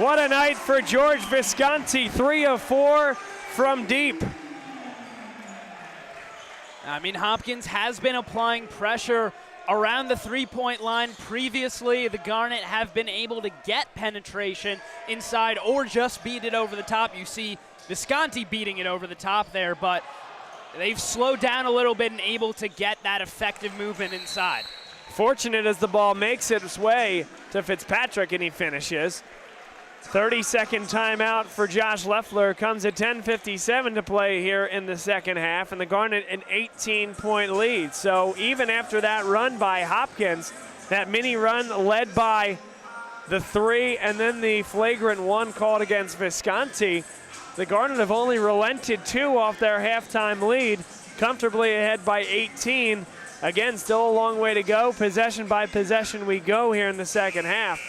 What a night for George Visconti, 3 of 4 from deep. I mean, Hopkins has been applying pressure around the three-point line previously. The Garnet have been able to get penetration inside or just beat it over the top. You see Visconti beating it over the top there, but they've slowed down a little bit and able to get that effective movement inside. Fortunate as the ball makes its way to Fitzpatrick and he finishes. 30-second timeout for Josh Leffler comes at 10:57 to play here in the second half, and the Garnet an 18-point lead. So even after that run by Hopkins, that mini run led by the three and then the flagrant one called against Visconti, the Garnet have only relented 2 off their halftime lead, comfortably ahead by 18. Again, still a long way to go. Possession by possession we go here in the second half.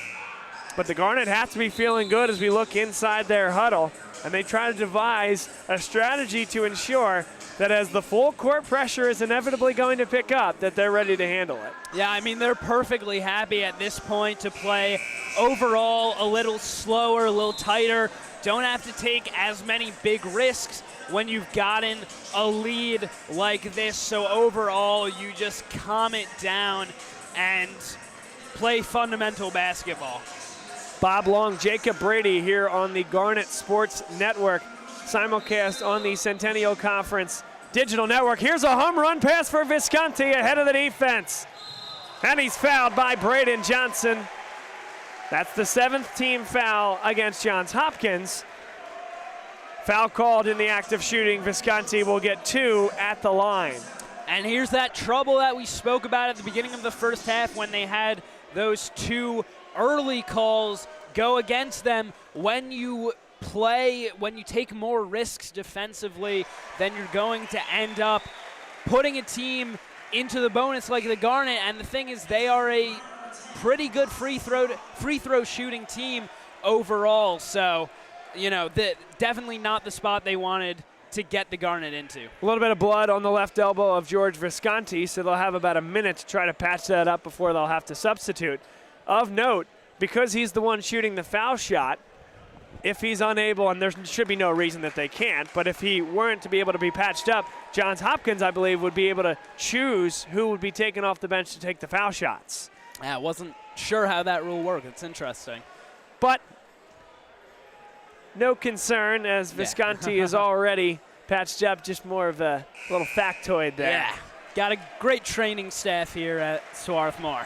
But the Garnet have to be feeling good as we look inside their huddle, and they try to devise a strategy to ensure that as the full court pressure is inevitably going to pick up, that they're ready to handle it. Yeah, I mean, they're perfectly happy at this point to play overall a little slower, a little tighter. Don't have to take as many big risks when you've gotten a lead like this. So overall, you just calm it down and play fundamental basketball. Bob Long, Jacob Brady here on the Garnet Sports Network, simulcast on the Centennial Conference Digital Network. Here's a home run pass for Visconti ahead of the defense. And he's fouled by Braden Johnson. That's the 7th team foul against Johns Hopkins. Foul called in the act of shooting. Visconti will get 2 at the line. And here's that trouble that we spoke about at the beginning of the first half when they had those 2 early calls go against them. When you play, when you take more risks defensively, then you're going to end up putting a team into the bonus like the Garnet. And the thing is, they are a pretty good free throw shooting team overall. So, you know, definitely not the spot they wanted to get the Garnet into. A little bit of blood on the left elbow of George Visconti, so they'll have about a minute to try to patch that up before they'll have to substitute. Of note, because he's the one shooting the foul shot, if he's unable, and there should be no reason that they can't, but if he weren't to be able to be patched up, Johns Hopkins, I believe, would be able to choose who would be taken off the bench to take the foul shots. Yeah, I wasn't sure how that rule worked. It's interesting. But no concern, as Visconti is already patched up. Just more of a little factoid there. Yeah, got a great training staff here at Swarthmore.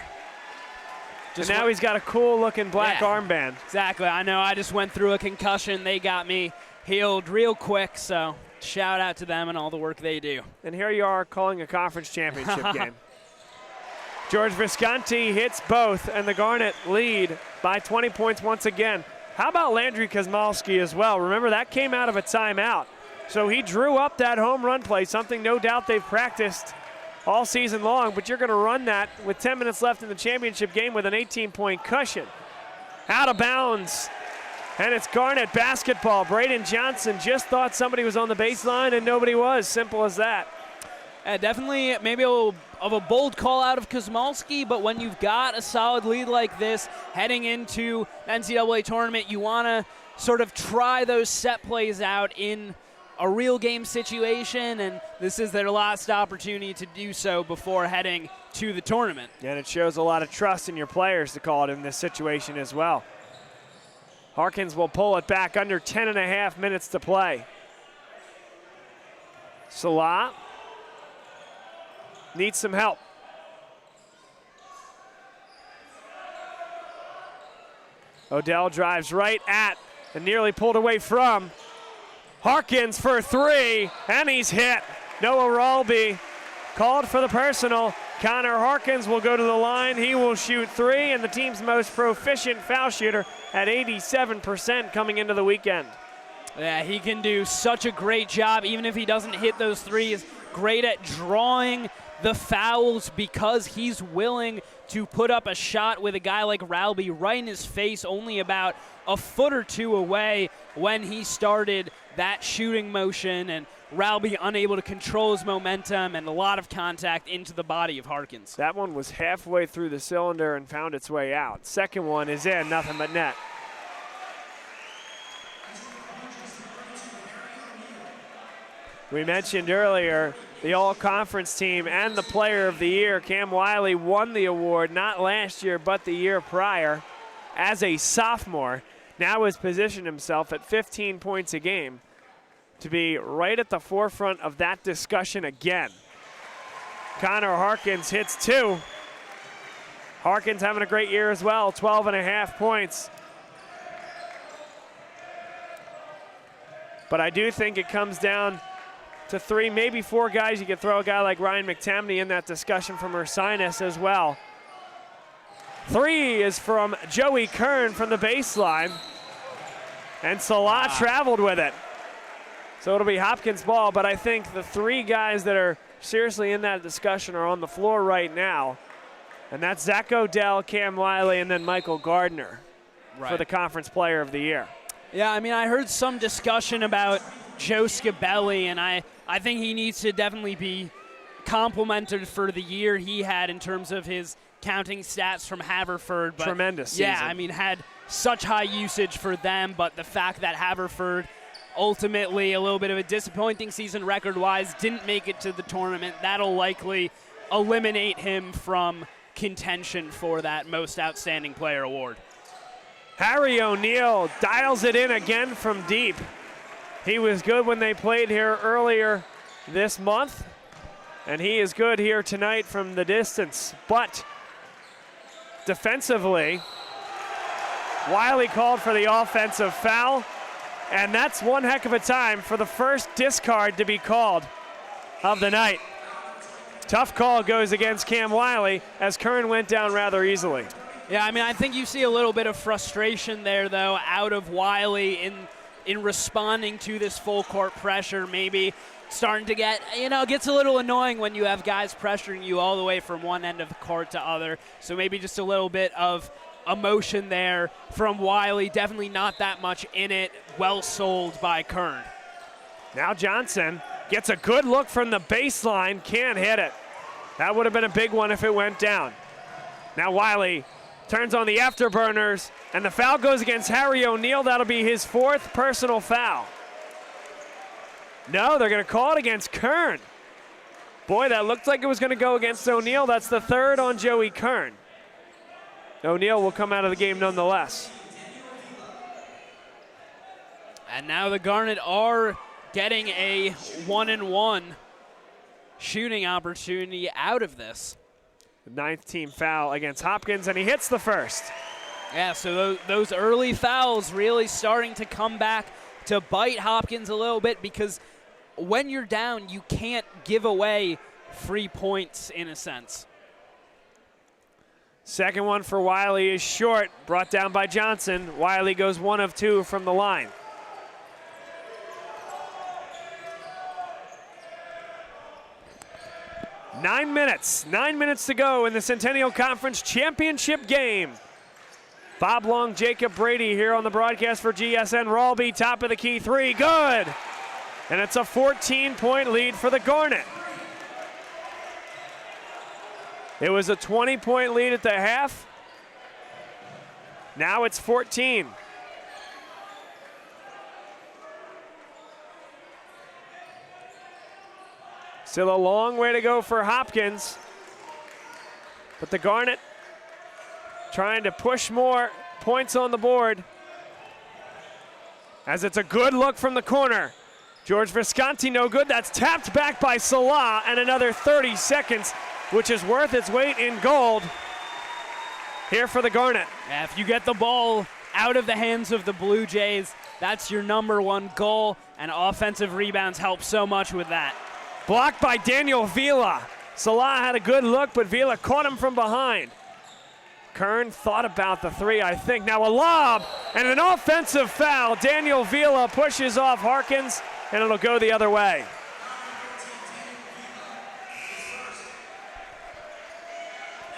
And now he's got a cool-looking black armband. Exactly. I know. I just went through a concussion. They got me healed real quick, so shout out to them and all the work they do. And here you are calling a conference championship game. George Visconti hits both, and the Garnet lead by 20 points once again. How about Landry Kosmalski as well? Remember, that came out of a timeout. So he drew up that home run play, something no doubt they've practiced all season long, but you're going to run that with 10 minutes left in the championship game with an 18-point cushion. Out of bounds, and it's Garnet basketball. Braden Johnson just thought somebody was on the baseline, and nobody was. Simple as that. Definitely maybe of a bold call out of Kosmalski, but when you've got a solid lead like this heading into the NCAA tournament, you want to sort of try those set plays out in a real game situation, and this is their last opportunity to do so before heading to the tournament. And it shows a lot of trust in your players to call it in this situation as well. Hopkins will pull it back under 10 and a half minutes to play. Salah needs some help. Odell drives right at and nearly pulled away from Hopkins for three, and he's hit. Noah Ralby called for the personal. Connor Hopkins will go to the line. He will shoot three, and the team's most proficient foul shooter at 87% coming into the weekend. Yeah, he can do such a great job, even if he doesn't hit those threes. Great at drawing the fouls because he's willing to put up a shot with a guy like Ralby right in his face, only about a foot or two away when he started that shooting motion, and Ralby unable to control his momentum and a lot of contact into the body of Hopkins. That one was halfway through the cylinder and found its way out. Second one is in, nothing but net. We mentioned earlier the all-conference team and the player of the year. Cam Wiley won the award not last year but the year prior as a sophomore. Now has positioned himself at 15 points a game to be right at the forefront of that discussion again. Connor Hopkins hits two. Hopkins having a great year as well, 12 and a half points. But I do think it comes down to three, maybe four guys. You could throw a guy like Ryan McTamney in that discussion from Ursinus as well. Three is from Joey Kern from the baseline. And Salah traveled with it. So it'll be Hopkins' ball, but I think the three guys that are seriously in that discussion are on the floor right now. And that's Zach Odell, Cam Wiley, and then Michael Gardner for the conference player of the year. Yeah, I mean, I heard some discussion about Joe Scabelli, and I think he needs to definitely be complimented for the year he had in terms of his counting stats from Haverford. But tremendous season. Yeah, I mean, had such high usage for them, but the fact that Haverford ultimately a little bit of a disappointing season record-wise, didn't make it to the tournament, that'll likely eliminate him from contention for that most outstanding player award. Harry O'Neal dials it in again from deep. He was good when they played here earlier this month, and he is good here tonight from the distance. But defensively, Wiley called for the offensive foul, and that's one heck of a time for the first discard to be called of the night. Tough call goes against Cam Wiley as Kern went down rather easily. Yeah, I mean, I think you see a little bit of frustration there, though, out of Wiley in responding to this full court pressure. Maybe starting to get, gets a little annoying when you have guys pressuring you all the way from one end of the court to other. So maybe just a little bit of emotion there from Wiley. Definitely not that much in it. Well sold by Kern. Now Johnson gets a good look from the baseline, can't hit it. That would have been a big one if it went down. Now Wiley turns on the afterburners, and the foul goes against Harry O'Neal. That'll be his 4th personal foul. No, they're going to call it against Kern. Boy, that looked like it was going to go against O'Neal. That's the 3rd on Joey Kern. O'Neal will come out of the game nonetheless. And now the Garnet are getting a 1-and-1 shooting opportunity out of this. The 9th team foul against Hopkins, and he hits the 1st. Yeah, so those early fouls really starting to come back to bite Hopkins a little bit, because when you're down, you can't give away free points in a sense. Second one for Wiley is short, brought down by Johnson. Wiley goes 1 of 2 from the line. Nine minutes to go in the Centennial Conference Championship game. Bob Long, Jacob Brady here on the broadcast for GSN. Rawlby, top of the key, 3, good. And it's a 14-point lead for the Garnet. It was a 20-point lead at the half. Now it's 14. Still a long way to go for Hopkins. But the Garnet trying to push more points on the board. As it's a good look from the corner. George Visconti no good. That's tapped back by Salah, and another 30 seconds, which is worth its weight in gold here for the Garnet. Yeah, if you get the ball out of the hands of the Blue Jays, that's your #1 goal, and offensive rebounds help so much with that. Blocked by Daniel Vila. Salah had a good look, but Vila caught him from behind. Kern thought about the 3, I think. Now a lob and an offensive foul. Daniel Vila pushes off Harkins, and it'll go the other way.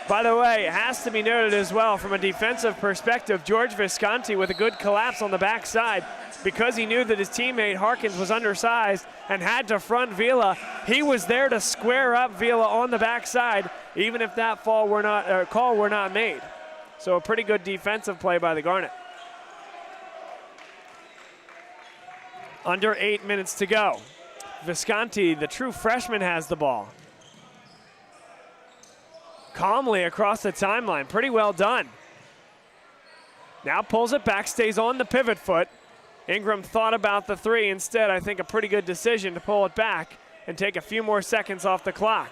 By the way, it has to be noted as well from a defensive perspective, George Visconti with a good collapse on the backside, because he knew that his teammate Harkins was undersized and had to front Vila. He was there to square up Vila on the backside, even if that call were not made. So a pretty good defensive play by the Garnet. Under 8 minutes to go. Visconti, the true freshman, has the ball. Calmly across the timeline, pretty well done. Now pulls it back, stays on the pivot foot. Ingram thought about the 3 instead. I think a pretty good decision to pull it back and take a few more seconds off the clock.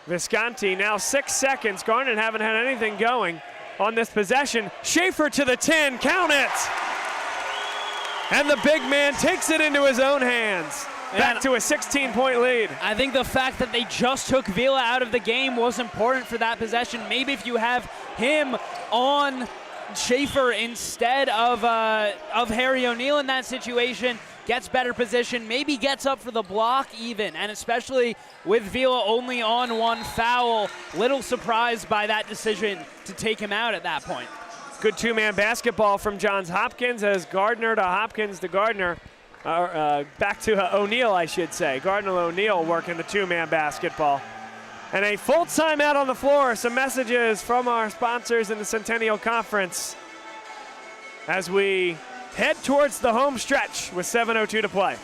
Visconti now 6 seconds. Garnet haven't had anything going on this possession. Schaefer to the 10, count it! And the big man takes it into his own hands. Back to a 16-point lead. I think the fact that they just took Vila out of the game was important for that possession. Maybe if you have him on Schaefer instead of Harry O'Neal in that situation, gets better position, maybe gets up for the block even, and especially with Vila only on 1 foul, little surprised by that decision to take him out at that point. Good 2-man basketball from Johns Hopkins as Gardner to Hopkins to Gardner. Back to O'Neal, I should say. Gardner O'Neal working the 2-man basketball. And a full timeout on the floor. Some messages from our sponsors in the Centennial Conference as we head towards the home stretch with 7:02 to play.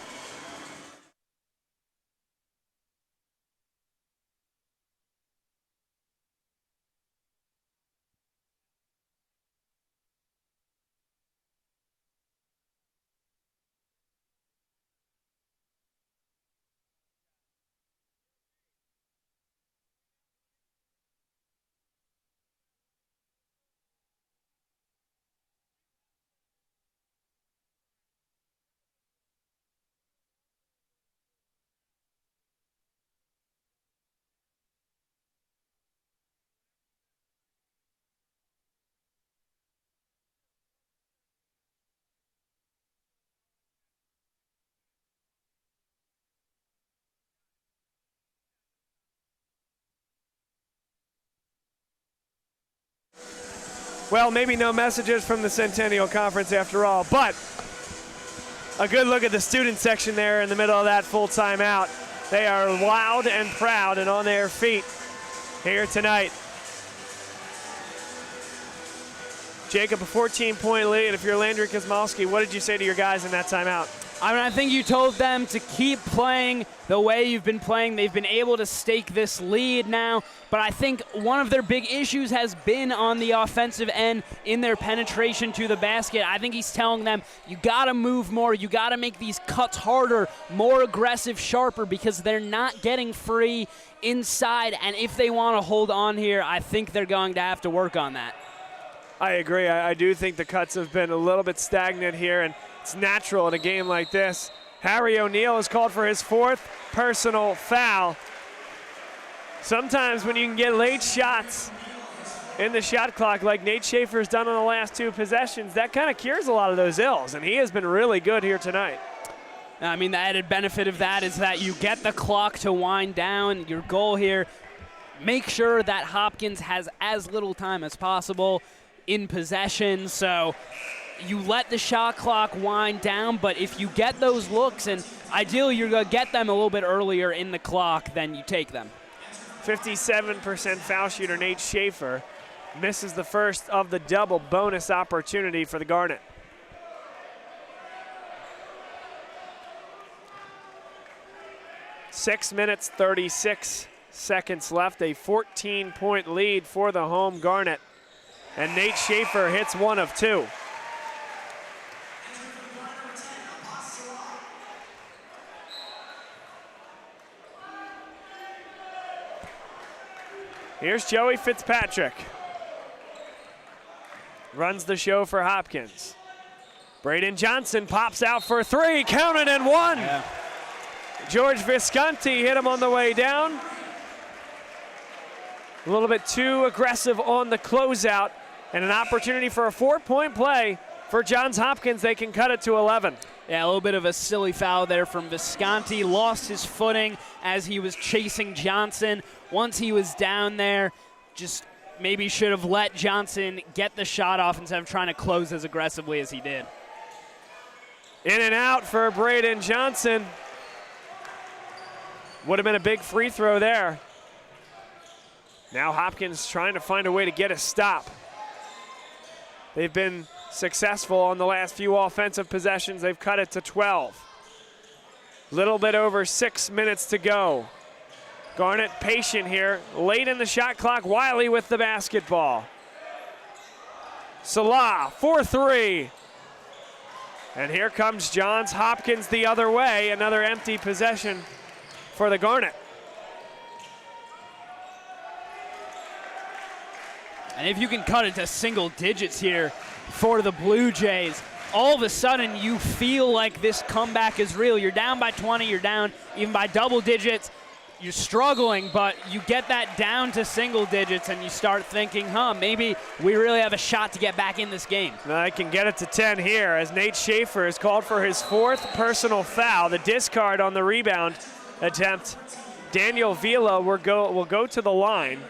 Well, maybe no messages from the Centennial Conference after all, but a good look at the student section there in the middle of that full timeout. They are loud and proud and on their feet here tonight. Jacob, a 14-point lead. If you're Landry Kosmowski, what did you say to your guys in that timeout? I mean, I think you told them to keep playing the way you've been playing. They've been able to stake this lead now, but I think one of their big issues has been on the offensive end in their penetration to the basket. I think he's telling them, you got to move more, you got to make these cuts harder, more aggressive, sharper, because they're not getting free inside, and if they want to hold on here, I think they're going to have to work on that. I agree. I do think the cuts have been a little bit stagnant here, and it's natural in a game like this. Harry O'Neal is called for his 4th personal foul. Sometimes when you can get late shots in the shot clock like Nate Schaefer's done on the last 2 possessions, that kind of cures a lot of those ills, and he has been really good here tonight. I mean, the added benefit of that is that you get the clock to wind down. Your goal here, make sure that Hopkins has as little time as possible in possession, so you let the shot clock wind down, but if you get those looks, and ideally you're going to get them a little bit earlier in the clock, then you take them. 57% foul shooter Nate Schaefer misses the first of the double bonus opportunity for the Garnet. Six minutes, 36 seconds left, a 14-point lead for the home Garnet. And Nate Schaefer hits 1 of 2. Here's Joey Fitzpatrick. Runs the show for Hopkins. Braden Johnson pops out for 3, counted and 1. Yeah. George Visconti hit him on the way down. A little bit too aggressive on the closeout, and an opportunity for a 4-point play for Johns Hopkins. They can cut it to 11. Yeah, a little bit of a silly foul there from Visconti. Lost his footing as he was chasing Johnson. Once he was down there, just maybe should have let Johnson get the shot off instead of trying to close as aggressively as he did. In and out for Braden Johnson. Would have been a big free throw there. Now Hopkins trying to find a way to get a stop. They've been successful on the last few offensive possessions. They've cut it to 12. Little bit over 6 minutes to go. Garnet patient here, late in the shot clock. Wiley with the basketball. Salah for 3. And here comes Johns Hopkins the other way. Another empty possession for the Garnet. And if you can cut it to single digits here for the Blue Jays, all of a sudden you feel like this comeback is real. You're down by 20, you're down even by double digits. You're struggling, but you get that down to single digits and you start thinking, maybe we really have a shot to get back in this game. I can get it to 10 here as Nate Schaefer is called for his 4th personal foul. The discard on the rebound attempt. Daniel Vila will go to the line.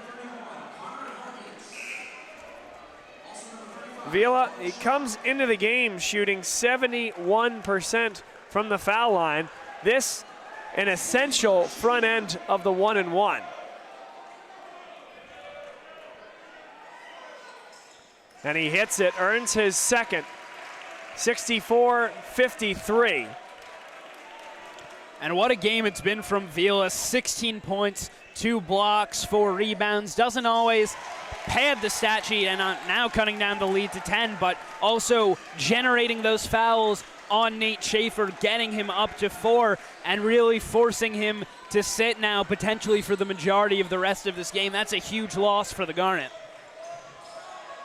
Vila, he comes into the game shooting 71% from the foul line. This an essential front end of the 1-and-1. And he hits it, earns his second, 64-53. And what a game it's been from Vila. 16 points, 2 blocks, 4 rebounds. Doesn't always pad the stat sheet, and now cutting down the lead to 10, but also generating those fouls on Nate Schaefer, getting him up to 4, and really forcing him to sit now potentially for the majority of the rest of this game. That's a huge loss for the Garnet.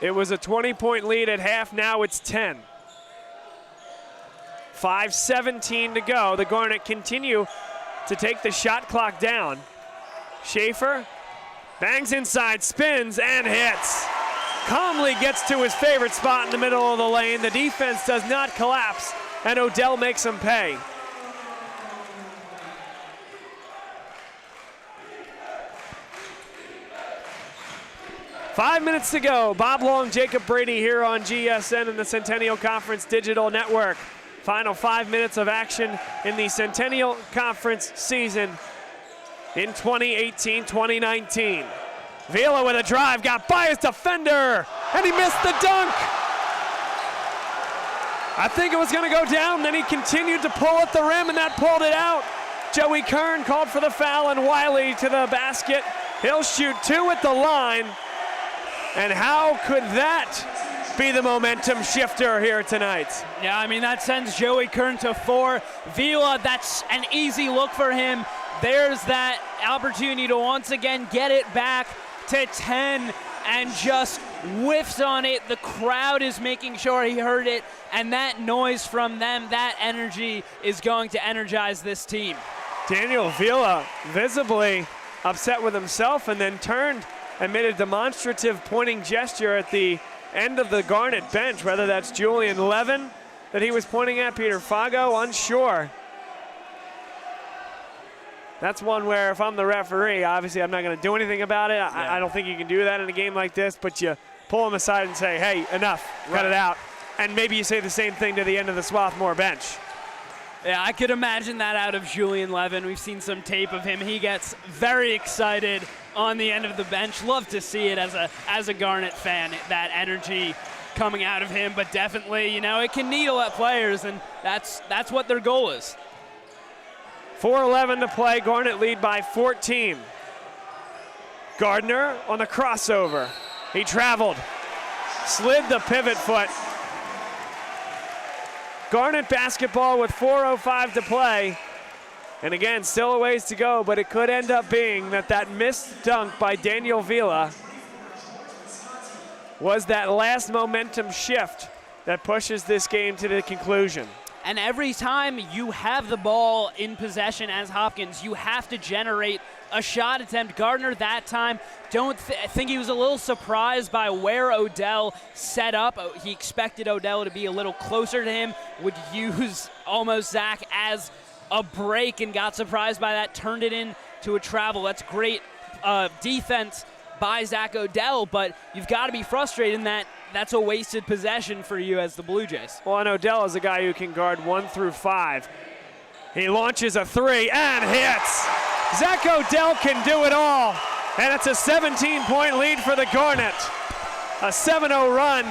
It was a 20-point lead at half. Now it's 10. 5:17 to go. The Garnet continue to take the shot clock down. Schaefer bangs inside, spins, and hits. Calmly gets to his favorite spot in the middle of the lane. The defense does not collapse, and Odell makes him pay. 5 minutes to go. Bob Long, Jacob Brady here on GSN and the Centennial Conference Digital Network. Final 5 minutes of action in the Centennial Conference season in 2018-2019. Vila with a drive, got by his defender, and he missed the dunk. I think it was going to go down, then he continued to pull at the rim, and that pulled it out. Joey Kern called for the foul, and Wiley to the basket. He'll shoot 2 at the line. And how could that be the momentum shifter here tonight? Yeah, I mean, that sends Joey Kern to 4. Vila, that's an easy look for him. There's that opportunity to once again get it back to 10 and just whiffs on it. The crowd is making sure he heard it, and that noise from them, that energy is going to energize this team. Daniel Vila visibly upset with himself and then turned and made a demonstrative pointing gesture at the end of the Garnet bench, whether that's Julian Levin that he was pointing at, Peter Fago, unsure. That's one where if I'm the referee, obviously I'm not going to do anything about it. I don't think you can do that in a game like this, but you pull him aside and say, hey, enough, cut it out. And maybe you say the same thing to the end of the Swarthmore bench. Yeah, I could imagine that out of Julian Levin. We've seen some tape of him. He gets very excited on the end of the bench. Love to see it as a Garnet fan, that energy coming out of him. But definitely, you know, it can needle at players, and that's what their goal is. 4:11 to play. Garnet lead by 14. Gardner on the crossover. He traveled, slid the pivot foot. Garnet basketball with 4:05 to play. And again, still a ways to go, but it could end up being that missed dunk by Daniel Vila was that last momentum shift that pushes this game to the conclusion. And every time you have the ball in possession as Hopkins, you have to generate a shot attempt. Gardner that time, I think he was a little surprised by where Odell set up. He expected Odell to be a little closer to him, would use almost Zach as a break, and got surprised by that, turned it into a travel. That's great defense by Zach Odell, but you've got to be frustrated in that's a wasted possession for you as the Blue Jays. Well, and Odell is a guy who can guard 1 through 5. He launches a 3 and hits. Zach Odell can do it all, and it's a 17-point lead for the Garnet. A 7-0 run.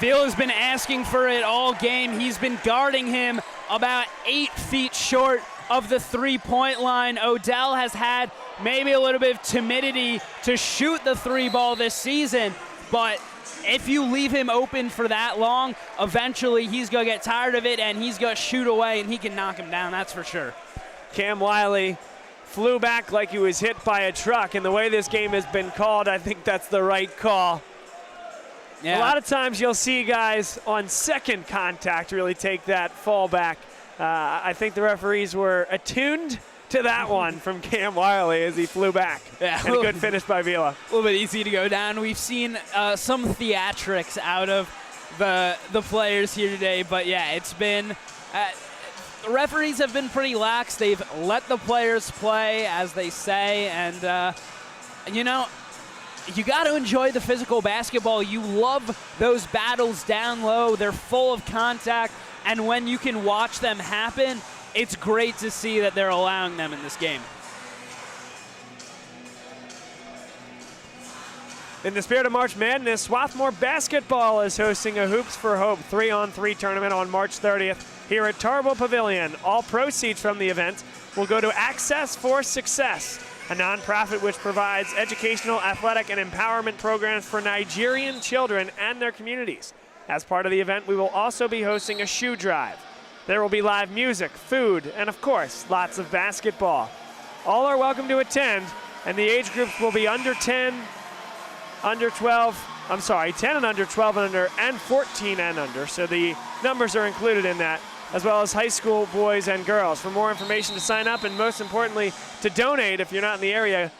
Vila's been asking for it all game. He's been guarding him about 8 feet short of the three-point line. Odell has had maybe a little bit of timidity to shoot the 3 ball this season, but if you leave him open for that long, eventually he's going to get tired of it and he's going to shoot away, and he can knock him down, that's for sure. Cam Wiley flew back like he was hit by a truck, and the way this game has been called, I think that's the right call. Yeah. A lot of times you'll see guys on second contact really take that fall back. I think the referees were attuned to that one from Cam Wiley as he flew back. Yeah, and a good finish by Vila. A little bit easy to go down. We've seen some theatrics out of the players here today, but yeah, it's been the referees have been pretty lax. They've let the players play, as they say, and you know, you got to enjoy the physical basketball. You love those battles down low. They're full of contact, and when you can watch them happen, it's great to see that they're allowing them in this game. In the spirit of March Madness, Swarthmore Basketball is hosting a Hoops for Hope 3-on-3 tournament on March 30th here at Tarbell Pavilion. All proceeds from the event will go to Access for Success, a nonprofit which provides educational, athletic, and empowerment programs for Nigerian children and their communities. As part of the event, we will also be hosting a shoe drive. There will be live music, food, and of course, lots of basketball. All are welcome to attend, and the age groups will be under 10, under 12, 10 and under, 12 and under, and 14 and under. So the numbers are included in that, as well as high school boys and girls. For more information to sign up, and most importantly, to donate if you're not in the area,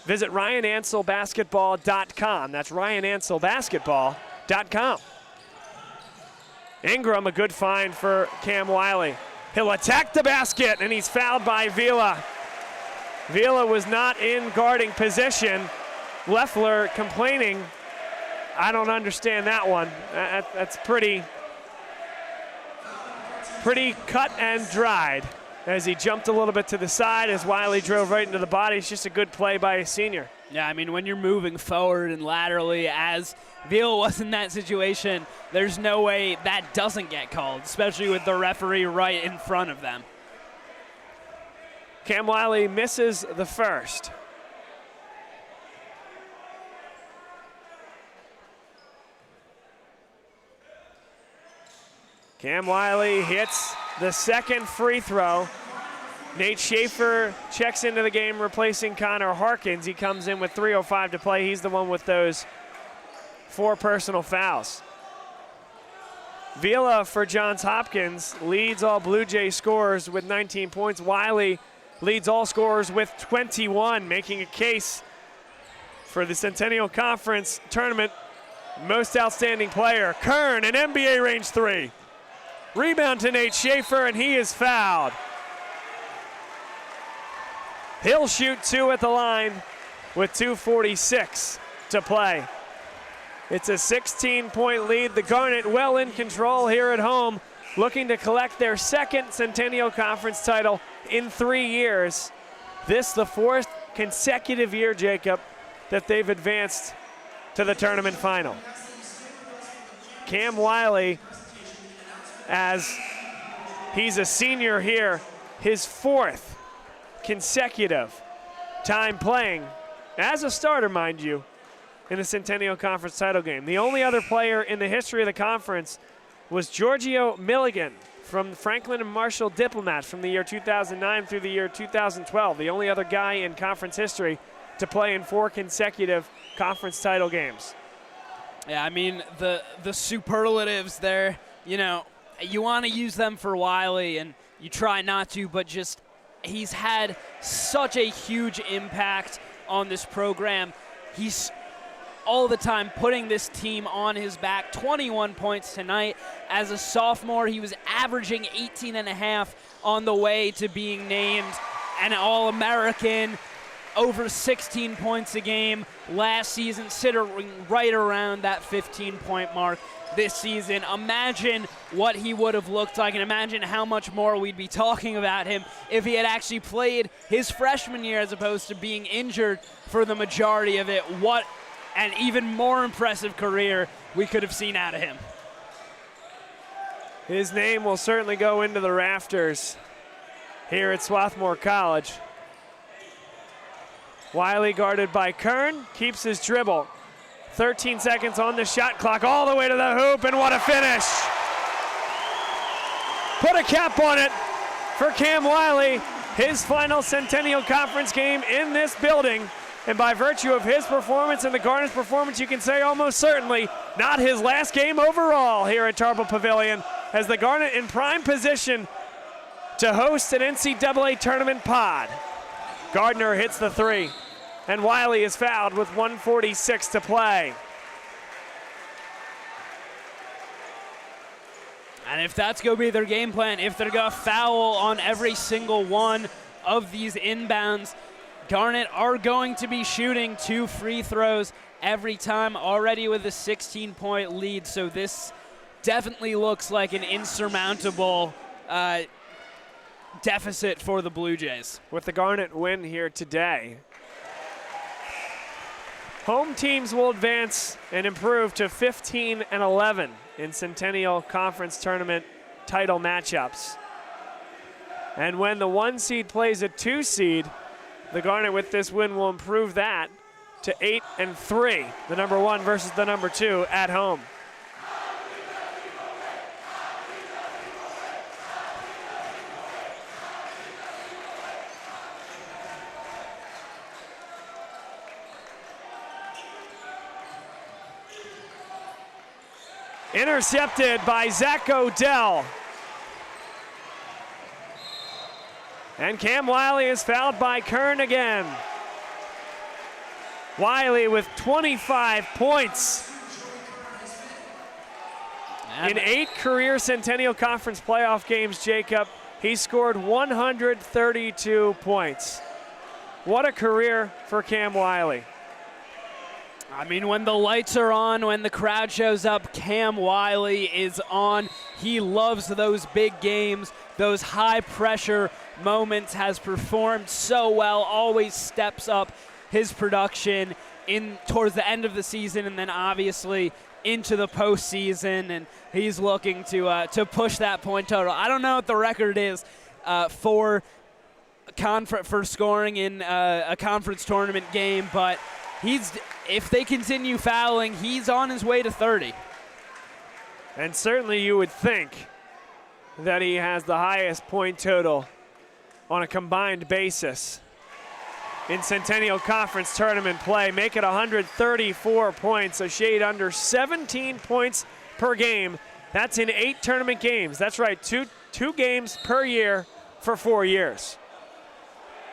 visit RyanAnsellBasketball.com. That's RyanAnsellBasketball.com. Ingram, a good find for Cam Wiley. He'll attack the basket, and he's fouled by Vila. Vila was not in guarding position. Leffler complaining. I don't understand that one. That's pretty cut and dried as he jumped a little bit to the side as Wiley drove right into the body. It's just a good play by a senior. Yeah, I mean, when you're moving forward and laterally, as Veal was in that situation, there's no way that doesn't get called, especially with the referee right in front of them. Cam Wiley misses the first. Cam Wiley hits the second free throw. Nate Schaefer checks into the game, replacing Connor Hopkins. He comes in with 3:05 to play. He's the one with those 4 personal fouls. Vila for Johns Hopkins leads all Blue Jay scorers with 19 points. Wiley leads all scorers with 21, making a case for the Centennial Conference Tournament most outstanding player. Kern, an NBA range 3. Rebound to Nate Schaefer, and he is fouled. He'll shoot 2 at the line with 2:46 to play. It's a 16-point lead. The Garnet well in control here at home, looking to collect their second Centennial Conference title in 3 years. This the 4th consecutive year, Jacob, that they've advanced to the tournament final. Cam Wiley, as he's a senior here, his 4th consecutive time playing as a starter, mind you, in the Centennial Conference title game. The only other player in the history of the conference was Giorgio Milligan from Franklin and Marshall Diplomats from the year 2009 through the year 2012. The only other guy in conference history to play in 4 consecutive conference title games. Yeah, I mean, the superlatives there, you know, you want to use them for Wiley, and you try not to, but just he's had such a huge impact on this program. He's all the time putting this team on his back. 21 points tonight. As a sophomore, he was averaging 18.5 on the way to being named an All-American. Over 16 points a game last season, sitting right around that 15-point mark this season. Imagine what he would have looked like, and imagine how much more we'd be talking about him if he had actually played his freshman year as opposed to being injured for the majority of it. What an even more impressive career we could have seen out of him. His name will certainly go into the rafters here at Swarthmore College. Wiley guarded by Kern, keeps his dribble. 13 seconds on the shot clock, all the way to the hoop, and what a finish. Put a cap on it for Cam Wiley, his final Centennial Conference game in this building. And by virtue of his performance and the Garnet's performance, you can say almost certainly not his last game overall here at Tarbell Pavilion, as the Garnet in prime position to host an NCAA tournament pod. Gardner hits the 3, and Wiley is fouled with 1:46 to play. And if that's going to be their game plan, if they're going to foul on every single one of these inbounds, Garnet are going to be shooting 2 free throws every time, already with a 16-point lead. So this definitely looks like an insurmountable deficit for the Blue Jays. With the Garnet win here today, home teams will advance and improve to 15-11 in Centennial Conference Tournament title matchups. And when the 1 seed plays a 2 seed, the Garnet with this win will improve that to 8-3, the number 1 versus the number 2 at home. Intercepted by Zach Odell. And Cam Wiley is fouled by Kern again. Wiley with 25 points. In 8 career Centennial Conference playoff games, Jacob, he scored 132 points. What a career for Cam Wiley. I mean, when the lights are on, when the crowd shows up, Cam Wiley is on. He loves those big games, those high-pressure moments, has performed so well, always steps up his production towards the end of the season and then obviously into the postseason, and he's looking to push that point total. I don't know what the record is for scoring in a conference tournament game, but if they continue fouling, he's on his way to 30. And certainly you would think that he has the highest point total on a combined basis in Centennial Conference tournament play. Make it 134 points, a shade under 17 points per game. That's in 8 tournament games. That's right, two games per year for 4 years.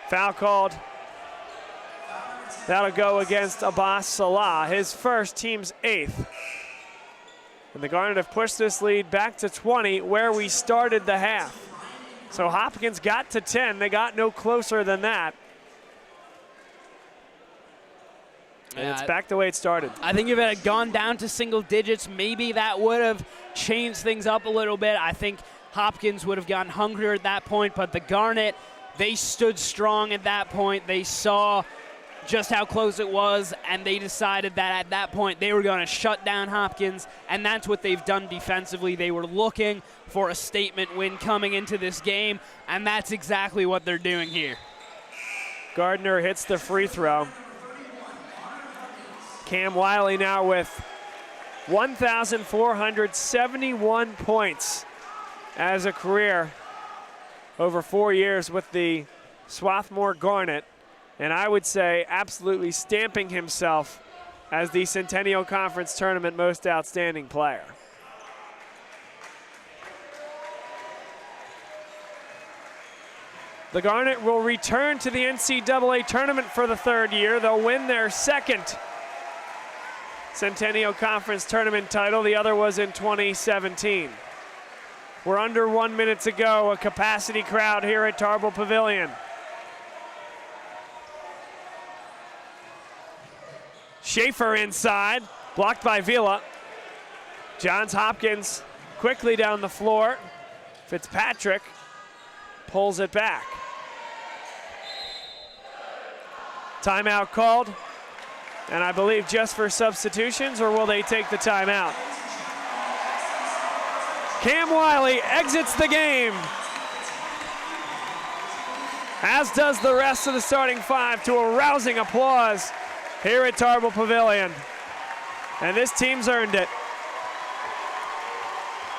Foul called. That'll go against Abbas Salah, his first, team's 8th. And the Garnet have pushed this lead back to 20 where we started the half. So Hopkins got to 10. They got no closer than that. And it's back the way it started. I think if it had gone down to single digits, maybe that would have changed things up a little bit. I think Hopkins would have gotten hungrier at that point, but the Garnet, they stood strong at that point. They saw just how close it was, and they decided that at that point they were going to shut down Hopkins, and that's what they've done defensively. They were looking for a statement win coming into this game, and that's exactly what they're doing here. Gardner hits the free throw. Cam Wiley now with 1,471 points as a career over 4 years with the Swarthmore Garnet. And I would say absolutely stamping himself as the Centennial Conference Tournament Most Outstanding Player. The Garnet will return to the NCAA tournament for the 3rd year. They'll win their 2nd Centennial Conference Tournament title. The other was in 2017. We're under 1 minute to go. A capacity crowd here at Tarbell Pavilion. Schaefer inside, blocked by Vila. Johns Hopkins quickly down the floor. Fitzpatrick pulls it back. Timeout called, and I believe just for substitutions, or will they take the timeout? Cam Wiley exits the game, as does the rest of the starting 5, to a rousing applause here at Tarbell Pavilion. And this team's earned it.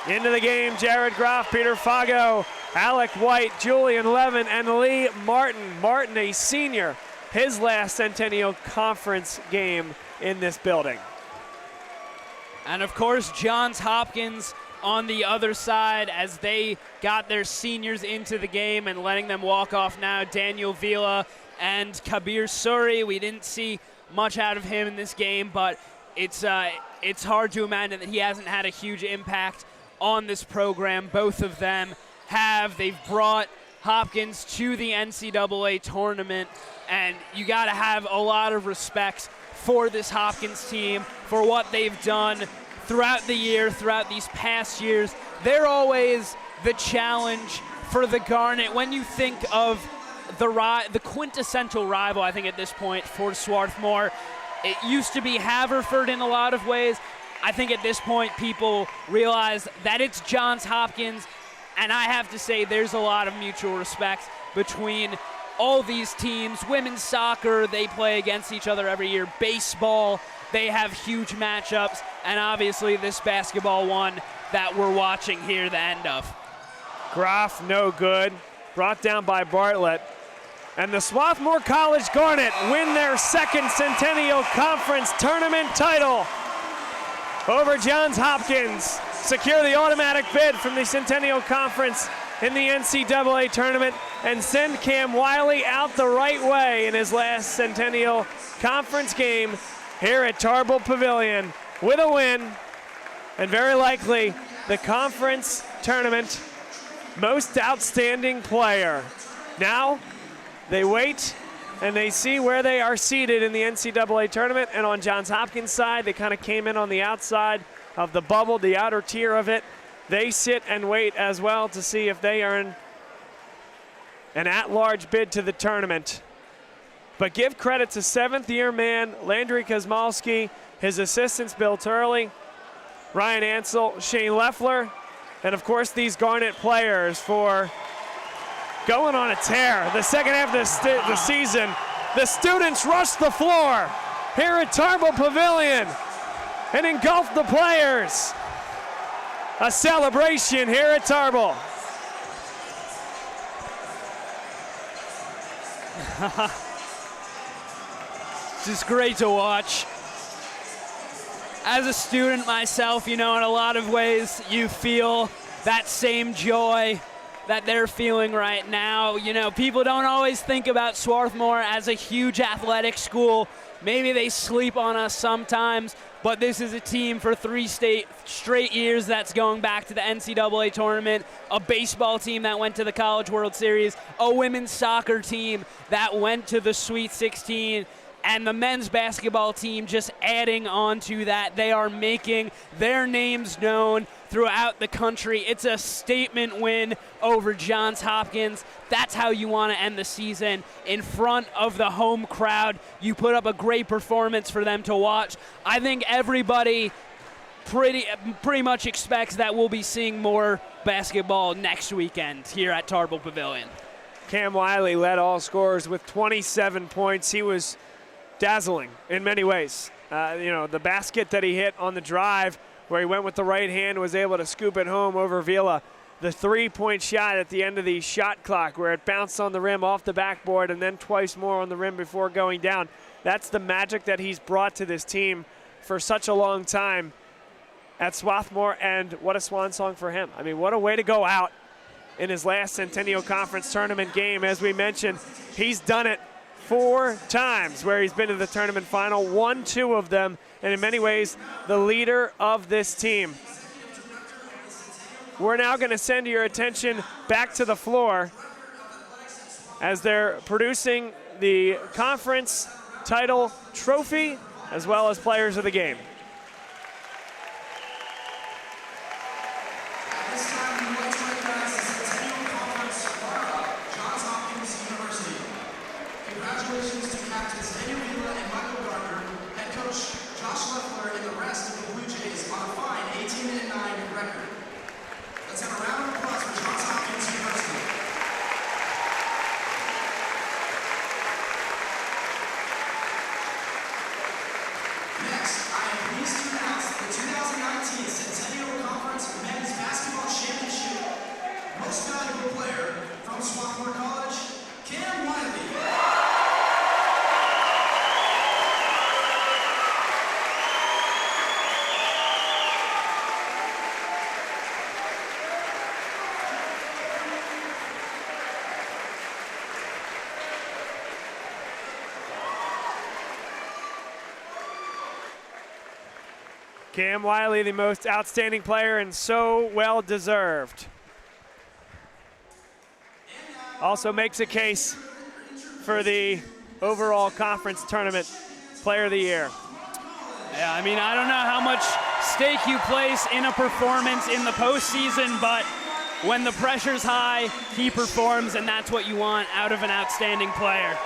Into the game, Jared Groff, Peter Fago, Alec White, Julian Levin, and Lee Martin. Martin, a senior, his last Centennial Conference game in this building. And of course, Johns Hopkins on the other side as they got their seniors into the game and letting them walk off now. Daniel Vila and Kabir Suri. We didn't see much out of him in this game, but it's hard to imagine that he hasn't had a huge impact on this program. Both of them have. They've brought Hopkins to the NCAA tournament, and you got to have a lot of respect for this Hopkins team, for what they've done throughout the year, throughout these past years. They're always the challenge for the Garnet. When you think of the quintessential rival, I think at this point, for Swarthmore, it used to be Haverford in a lot of ways. I think at this point people realize that it's Johns Hopkins, and I have to say there's a lot of mutual respect between all these teams. Women's soccer, they play against each other every year. Baseball, they have huge matchups, and obviously this basketball one that we're watching here the end of. Groff, no good. Brought down by Bartlett. And the Swarthmore College Garnet win their 2nd Centennial Conference Tournament title over Johns Hopkins. Secure the automatic bid from the Centennial Conference in the NCAA tournament and send Cam Wiley out the right way in his last Centennial Conference game here at Tarbell Pavilion with a win, and very likely the conference tournament most outstanding player. Now they wait and they see where they are seated in the NCAA tournament. And on Johns Hopkins' side, they kind of came in on the outside of the bubble, the outer tier of it. They sit and wait as well to see if they earn an at-large bid to the tournament. But give credit to seventh-year man Landry Kosmalski, his assistants Bill Turley, Ryan Ansel, Shane Leffler, and of course these Garnet players for going on a tear. The second half of the season, the students rushed the floor here at Tarbell Pavilion and engulfed the players. A celebration here at Tarbell. Just great to watch. As a student myself, you know, in a lot of ways, you feel that same joy that they're feeling right now. You know, people don't always think about Swarthmore as a huge athletic school. Maybe they sleep on us sometimes, but this is a team for 3 straight years that's going back to the NCAA tournament, a baseball team that went to the College World Series, a women's soccer team that went to the Sweet 16, and the men's basketball team just adding on to that. They are making their names known throughout the country. It's a statement win over Johns Hopkins. That's how you want to end the season, in front of the home crowd. You put up a great performance for them to watch. I think everybody pretty much expects that we'll be seeing more basketball next weekend here at Tarbell Pavilion. Cam Wiley led all scorers with 27 points. He was dazzling in many ways. You know, the basket that he hit on the drive where he went with the right hand, was able to scoop it home over Vila. The three-point shot at the end of the shot clock where it bounced on the rim off the backboard and then twice more on the rim before going down. That's the magic that he's brought to this team for such a long time at Swarthmore, and what a swan song for him. I mean, what a way to go out in his last Centennial Conference tournament game. As we mentioned, he's done it 4 times where he's been to the tournament final, won 2 of them, and in many ways, the leader of this team. We're now going to send your attention back to the floor as they're producing the conference title trophy as well as players of the game. Congratulations to captains Daniel Vila and Michael Gardner, head coach Josh Leffler, and the rest of the Blue Jays on a fine 18-9 record. Let's have a round of applause for Johns Hopkins University. Next, I am pleased to announce the 2019 Centennial Conference Men's Basketball Championship Most Valuable Player from Swarthmore College, Cam Wiley. Cam Wiley, the most outstanding player and so well deserved. Also makes a case for the overall conference tournament player of the year. Yeah, I mean, I don't know how much stake you place in a performance in the postseason, but when the pressure's high, he performs, and that's what you want out of an outstanding player.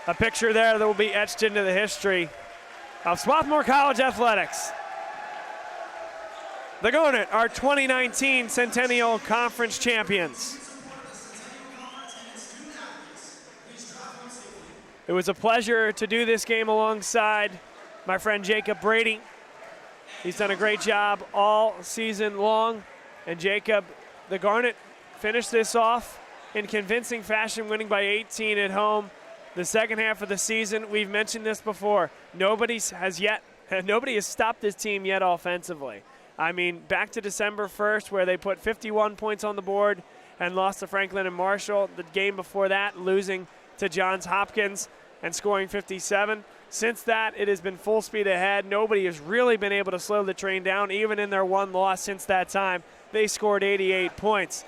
A picture there that will be etched into the history of Swarthmore College athletics. The Garnet are 2019 Centennial Conference champions. It was a pleasure to do this game alongside my friend Jacob Brady. He's done a great job all season long. And Jacob, the Garnet finished this off in convincing fashion, winning by 18 at home. The second half of the season, we've mentioned this before, nobody has yet And nobody has stopped this team yet offensively. I mean, back to December 1st where they put 51 points on the board and lost to Franklin and Marshall. The game before that, losing to Johns Hopkins and scoring 57. Since that, it has been full speed ahead. Nobody has really been able to slow the train down, even in their one loss since that time. They scored 88 points.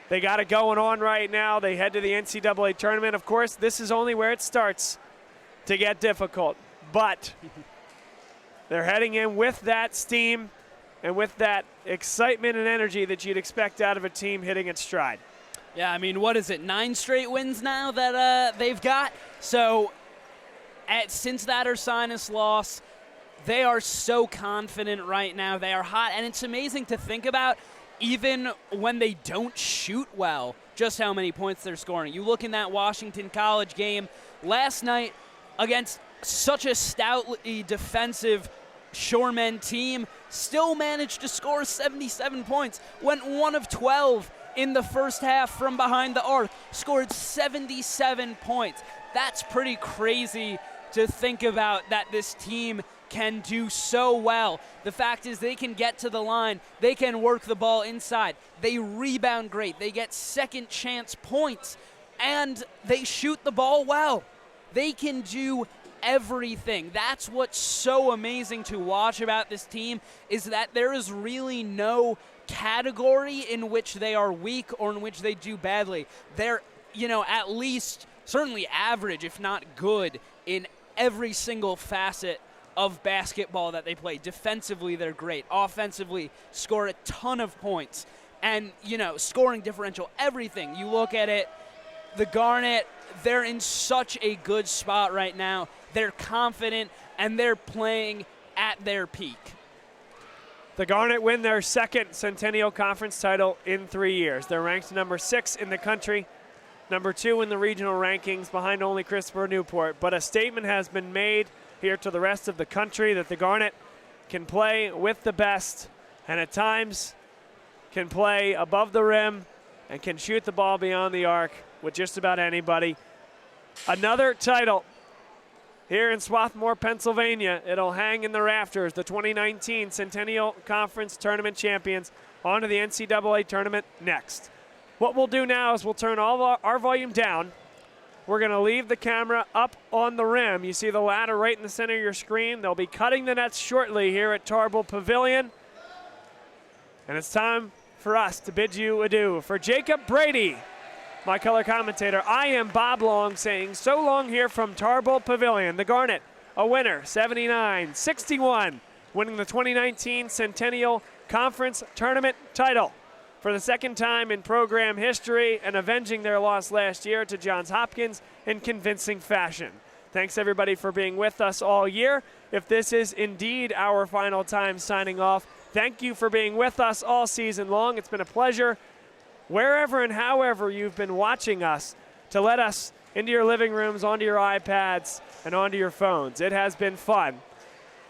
They got it going on right now. They head to the NCAA tournament. Of course, this is only where it starts to get difficult. But they're heading in with that steam and with that excitement and energy that you'd expect out of a team hitting its stride. Yeah, I mean, what is it, 9 straight wins now that they've got? So since that Ursinus loss, they are so confident right now. They are hot, and it's amazing to think about, even when they don't shoot well, just how many points they're scoring. You look in that Washington College game last night against such a stoutly defensive Shoremen team, still managed to score 77 points, went 1 of 12 in the first half from behind the arc, scored 77 points. That's pretty crazy to think about, that this team can do so well. The fact is they can get to the line, they can work the ball inside, they rebound great, they get second chance points, and they shoot the ball well. They can do everything. That's what's so amazing to watch about this team, is that there is really no category in which they are weak or in which they do badly. They're, at least certainly average, if not good, in every single facet of basketball that they play. Defensively, they're great. Offensively, score a ton of points. And, scoring differential, everything. You look at it, the Garnet, they're in such a good spot right now. They're confident, and they're playing at their peak. The Garnet win their second Centennial Conference title in 3 years. They're ranked number 6 in the country, number 2 in the regional rankings, behind only Christopher Newport. But a statement has been made here to the rest of the country that the Garnet can play with the best, and at times can play above the rim and can shoot the ball beyond the arc with just about anybody. Another title here in Swarthmore, Pennsylvania. It'll hang in the rafters. The 2019 Centennial Conference Tournament champions on to the NCAA tournament next. What we'll do now is we'll turn all our volume down. We're going to leave the camera up on the rim. You see the ladder right in the center of your screen. They'll be cutting the nets shortly here at Tarbell Pavilion. And it's time for us to bid you adieu. For Jacob Brady, my color commentator, I am Bob Long saying so long here from Tarbell Pavilion. The Garnet, a winner, 79-61, winning the 2019 Centennial Conference Tournament title for the second time in program history and avenging their loss last year to Johns Hopkins in convincing fashion. Thanks, everybody, for being with us all year. If this is indeed our final time signing off, thank you for being with us all season long. It's been a pleasure, wherever and however you've been watching us, to let us into your living rooms, onto your iPads, and onto your phones. It has been fun.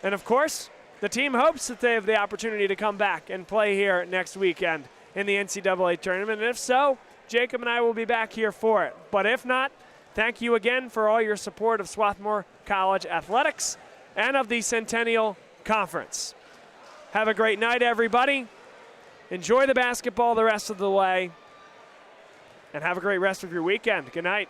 And of course, the team hopes that they have the opportunity to come back and play here next weekend in the NCAA tournament. And if so, Jacob and I will be back here for it. But if not, thank you again for all your support of Swarthmore College athletics and of the Centennial Conference. Have a great night, everybody. Enjoy the basketball the rest of the way, and have a great rest of your weekend. Good night.